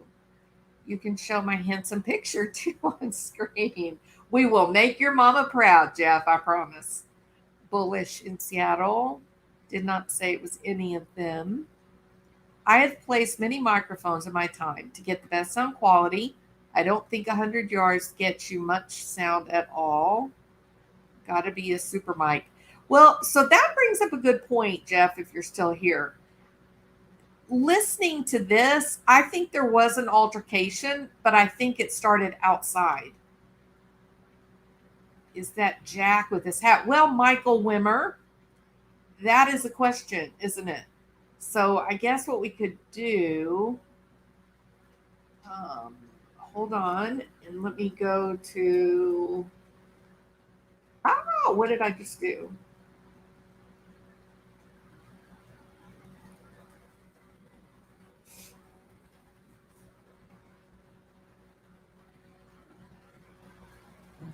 You can show my handsome picture too on screen. We will make your mama proud, Jeff, I promise. Bullish in Seattle. Did not say it was any of them. I have placed many microphones in my time to get the best sound quality. I don't think 100 yards gets you much sound at all. Got to be a super mic. Well, so that brings up a good point, Jeff, if you're still here. listening to this, I think there was an altercation, but I think it started outside. Is that Jack with his hat? Well, Michael Wimmer, that is a question, isn't it? So I guess what we could do, um, hold on, and let me go to, oh, what did I just do?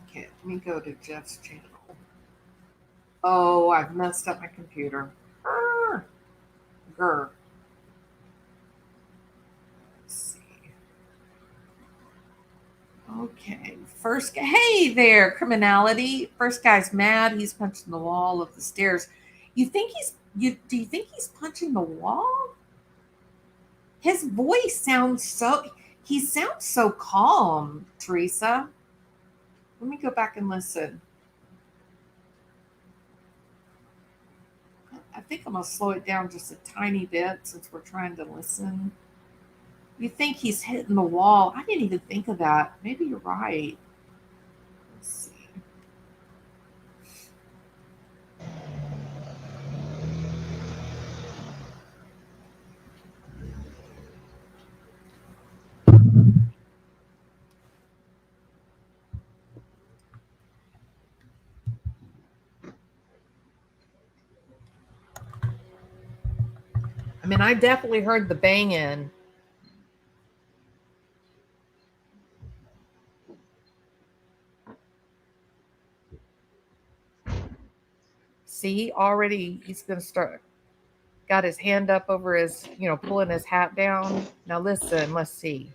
Okay, let me go to Jeff's channel. Oh, I've messed up my computer. Grr. Grr. Let's see. Okay, first guy. Hey there, criminality. First guy's mad. He's punching the wall of the stairs. You think he's you? Do you think he's punching the wall? His voice sounds so. He sounds so calm, Teresa. Let me go back and listen. I think I'm gonna slow it down just a tiny bit since we're trying to listen. You think he's hitting the wall? I didn't even think of that. Maybe you're right. Let's see. I mean, I definitely heard the banging. See, already he's going to start. Got his hand up over his, pulling his hat down. Now listen, let's see.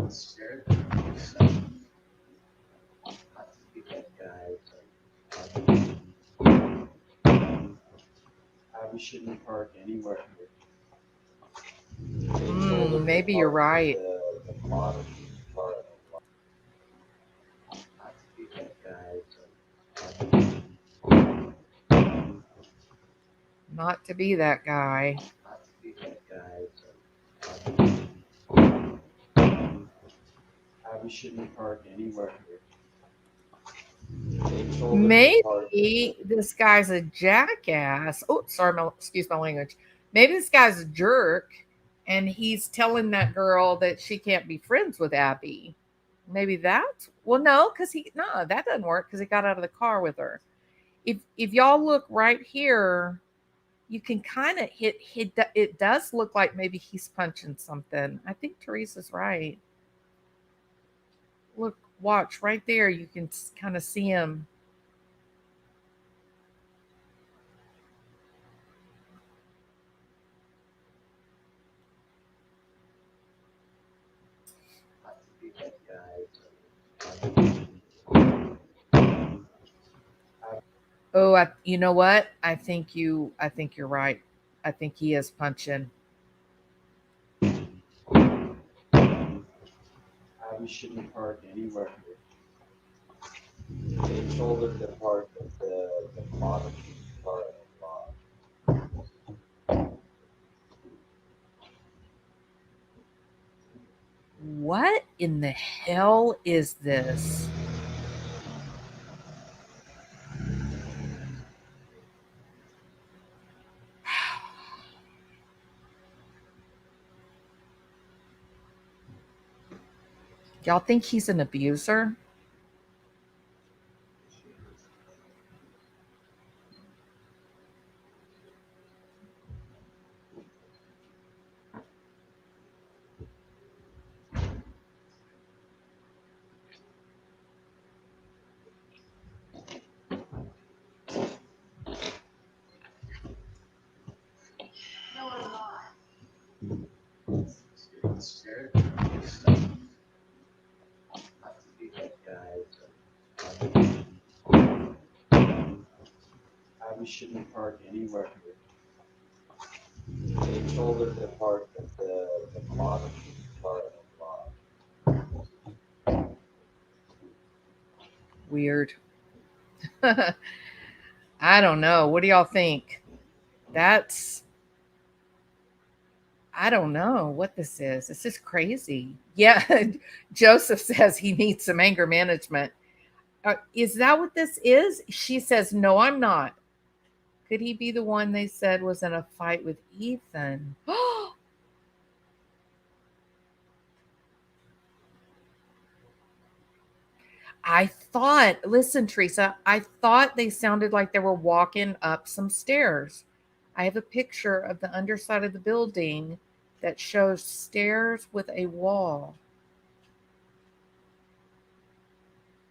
Scared. Guys, we shouldn't park anywhere here. Maybe you're right. The bottom part. Not to be that guy. We shouldn't park anywhere here. Maybe this guy's a jackass. Oh, sorry, excuse my language. Maybe this guy's a jerk, and he's telling that girl that she can't be friends with Abby. Maybe that's well, no, because that doesn't work because he got out of the car with her. If y'all look right here, you can kind of hit. It does look like maybe he's punching something. I think Teresa's right. Look, watch right there. You can kind of see him. Oh, you know what? I think you're right. I think he is punching. We shouldn't park anywhere here. They told her to park at the bottom part of the lot. What in the hell is this? Y'all think he's an abuser? Scared. We shouldn't park anywhere here. They told her to park at the bottom part of the lot. Weird. I don't know. What do y'all think? That's I don't know what this is. This is crazy. Yeah, Joseph says he needs some anger management. Is that what this is? She says, "No, I'm not." Could he be the one they said was in a fight with Ethan? I thought, listen, Teresa, I thought they sounded like they were walking up some stairs. I have a picture of the underside of the building that shows stairs with a wall.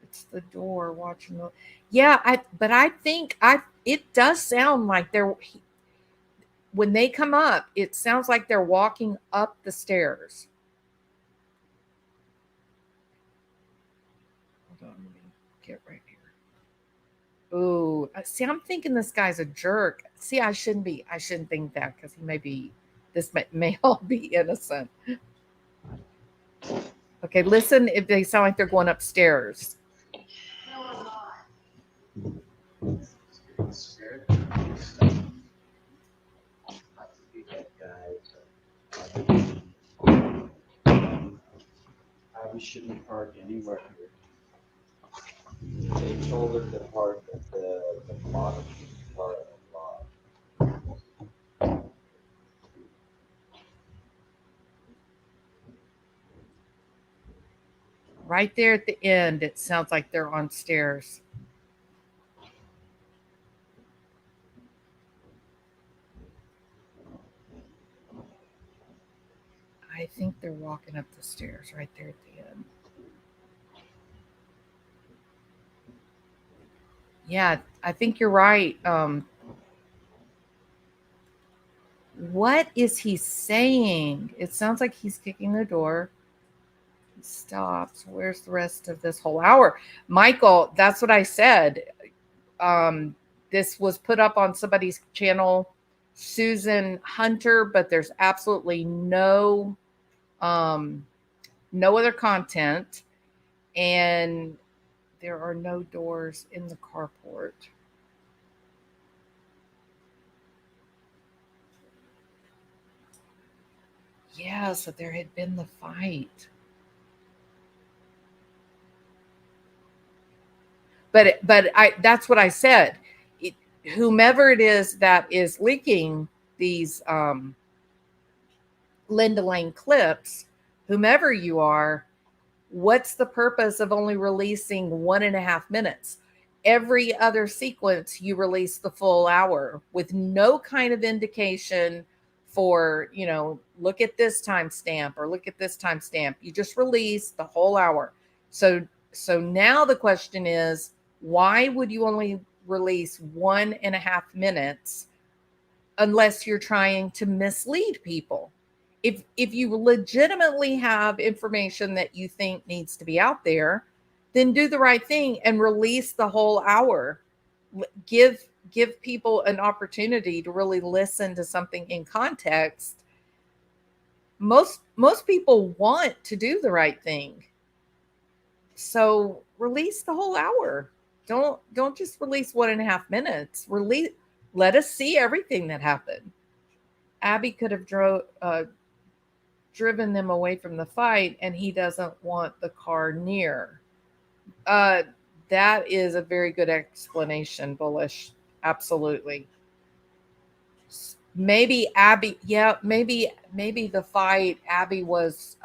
It's the door watching the. Yeah, but I think I it does sound like they're when they come up, it sounds like they're walking up the stairs. Hold on, let me get right here. Ooh, see, I'm thinking this guy's a jerk. See, I shouldn't be. I shouldn't think that because he may be. This may all be innocent. Okay, listen if they sound like they're going upstairs. Scared? Not to be that guy. Abby shouldn't park anywhere here. They told her to park at the bottom part of the lot. Right there at the end, it sounds like they're on stairs. I think they're walking up the stairs right there at the end. Yeah, I think you're right. What is he saying? It sounds like he's kicking the door. He stops. Where's the rest of this whole hour? Michael, that's what I said. Um, this was put up on somebody's channel, Susan Hunter, but there's absolutely um, no other content, and there are no doors in the carport. Yeah, so there had been the fight. But I that's what I said. It, whomever it is that is leaking these Linda Lane clips, whomever you are, what's the purpose of only releasing 1.5 minutes? Every other sequence, you release the full hour with no kind of indication for, look at this timestamp or look at this timestamp. You just release the whole hour. So, so now the question is, why would you only release 1.5 minutes unless you're trying to mislead people? If you legitimately have information that you think needs to be out there, then do the right thing and release the whole hour. Give people an opportunity to really listen to something in context. Most people want to do the right thing. So release the whole hour. Don't just release 1.5 minutes. Release let us see everything that happened. Abby could have driven them away from the fight, and he doesn't want the car near. Uh, that is a very good explanation, Bullish. Absolutely. Maybe Abby, yeah, maybe the fight, Abby was,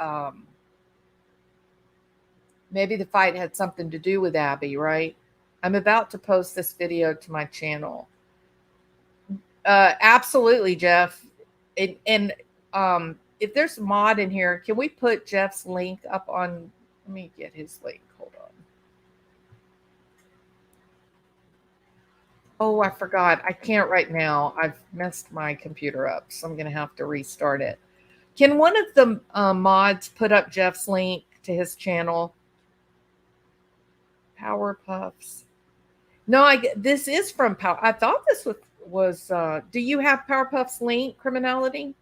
maybe the fight had something to do with Abby, right? I'm about to post this video to my channel. Absolutely, Jeff. And if there's a mod in here, can we put Jeff's link up on? Let me get his link. Hold on. Oh, I forgot. I can't right now. I've messed my computer up, so I'm going to have to restart it. Can one of the mods put up Jeff's link to his channel? Power Puffs. No, this is from Power. I thought this was. Do you have Power Puffs link? Criminality.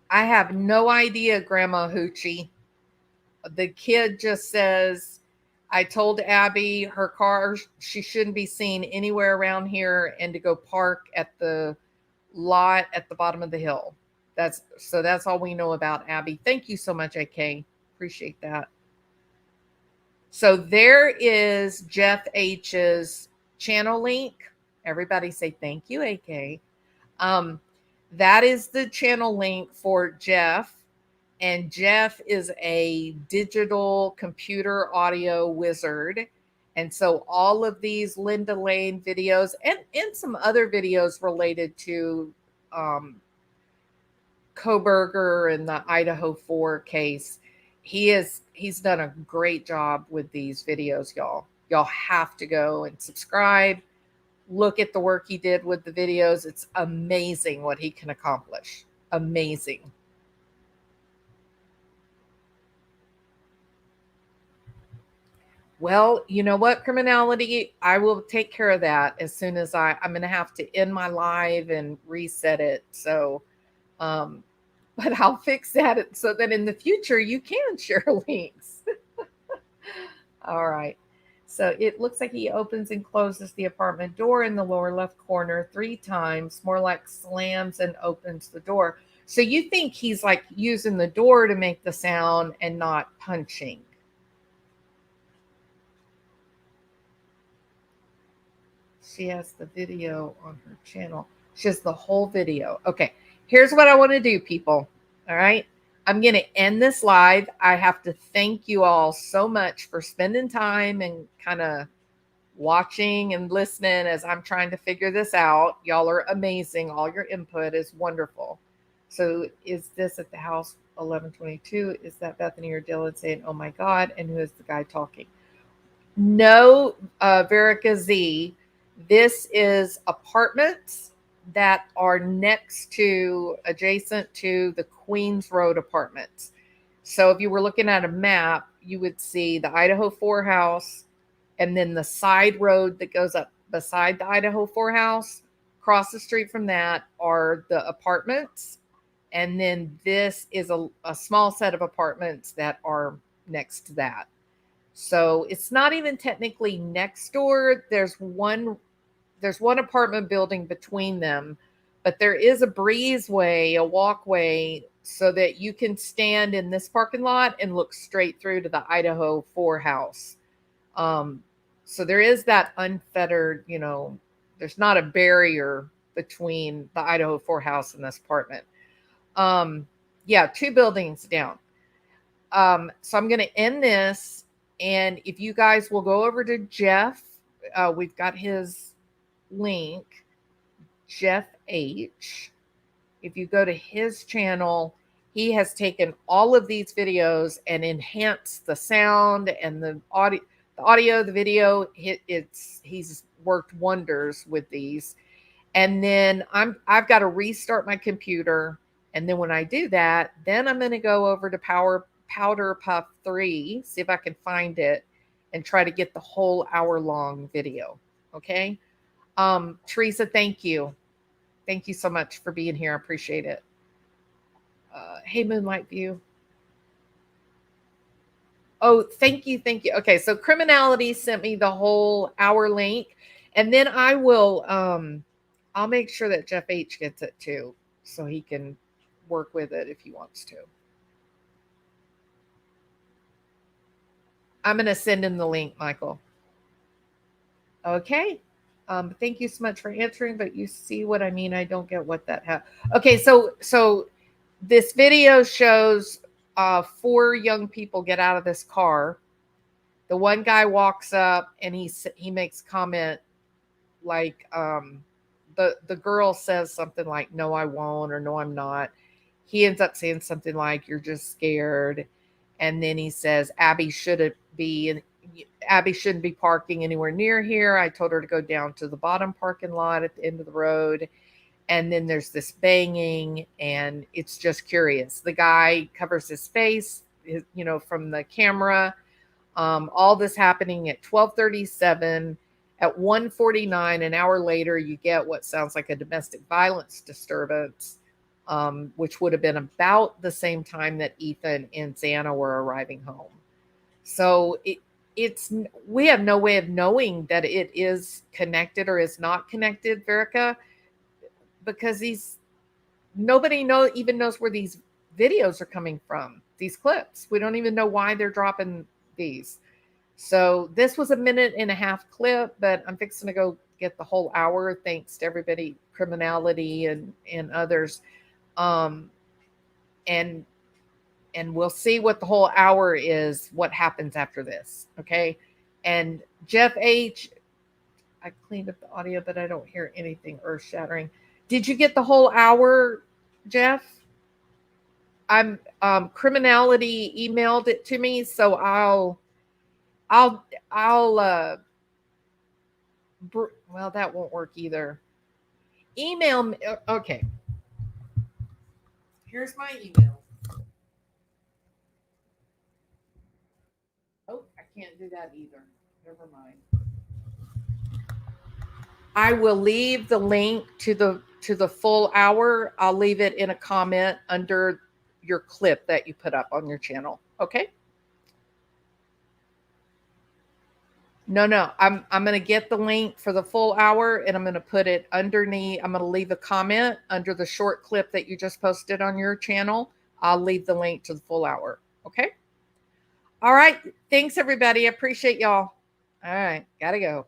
I have no idea, Grandma Hoochie. The kid just says, I told Abby her car, she shouldn't be seen anywhere around here and to go park at the lot at the bottom of the hill. That's all we know about Abby. Thank you so much, AK. Appreciate that. So there is Jeff H's channel link. Everybody say thank you, AK. Um, that is the channel link for Jeff. And Jeff is a digital computer audio wizard. And so all of these Linda Lane videos and some other videos related to um, Koberger and the Idaho 4 case, he's done a great job with these videos, y'all. Y'all have to go and subscribe. Look at the work he did with the videos. It's amazing what he can accomplish. Amazing. Well, you know what, criminality? I will take care of that as soon as I'm going to have to end my live and reset it. So, um, but I'll fix that so that in the future you can share links. All right. So it looks like he opens and closes the apartment door in the lower left corner 3 times, more like slams and opens the door. So you think he's like using the door to make the sound and not punching. She has the video on her channel. She has the whole video. Okay, here's what I want to do, people. All right. I'm going to end this live. I have to thank you all so much for spending time and kind of watching and listening as I'm trying to figure this out. Y'all are amazing. All your input is wonderful. So, is this at the house 1122? Is that Bethany or Dylan saying, oh my God? And who is the guy talking? No, Verica Z. This is apartments that are adjacent to the Queens Road apartments. So if you were looking at a map, you would see the Idaho 4 house and then the side road that goes up beside the Idaho 4 house. Across the street from that are the apartments. And then this is a small set of apartments that are next to that. So it's not even technically next door. There's one apartment building between them, but there is a breezeway, a walkway, so that you can stand in this parking lot and look straight through to the Idaho 4 house. So there is that unfettered, there's not a barrier between the Idaho 4 house and this apartment. Yeah, 2 buildings down. So I'm going to end this. And if you guys will go over to Jeff, we've got his link, Jeff H. If you go to his channel, he has taken all of these videos and enhanced the sound and the audio, the video. He's worked wonders with these. And then I've got to restart my computer. And then when I do that, then I'm going to go over to Powder Puff 3, see if I can find it and try to get the whole hour-long video. Okay. Teresa, thank you. Thank you so much for being here. I appreciate it. Hey, Moonlight View. Oh, thank you. Thank you. Okay. So Criminality sent me the whole hour link, and then I'll make sure that Jeff H gets it too, so he can work with it if he wants to. I'm going to send him the link, Michael. Okay. Thank you so much for answering, but you see what I mean? I don't get what that has. Okay, so this video shows 4 young people get out of this car. The one guy walks up and he makes comment like the girl says something like, no, I won't, or no, I'm not. He ends up saying something like, you're just scared. And then he says, Abby shouldn't be parking anywhere near here. I told her to go down to the bottom parking lot at the end of the road. And then there's this banging, and it's just curious. The guy covers his face, from the camera. All this happening at 12:37. At 1:49, an hour later, you get what sounds like a domestic violence disturbance. which would have been about the same time that Ethan and Xana were arriving home. So it's we have no way of knowing that it is connected or is not connected, Verica, because these nobody even knows where these videos are coming from. These clips, we don't even know why they're dropping these. So this was a minute and a half clip, but I'm fixing to go get the whole hour. Thanks to everybody, Criminality and others, um, and we'll see what the whole hour is. What happens after this? Okay, and Jeff H. I cleaned up the audio, but I don't hear anything earth shattering. Did you get the whole hour, Jeff? I'm Criminality emailed it to me, so I'll well, that won't work either. Email me. Okay. Here's my email. Oh, I can't do that either. Never mind. I will leave the link to the full hour. I'll leave it in a comment under your clip that you put up on your channel. Okay? No. I'm going to get the link for the full hour and I'm going to put it underneath. I'm going to leave a comment under the short clip that you just posted on your channel. I'll leave the link to the full hour. Okay? All right. Thanks everybody. I appreciate y'all. All right. Got to go.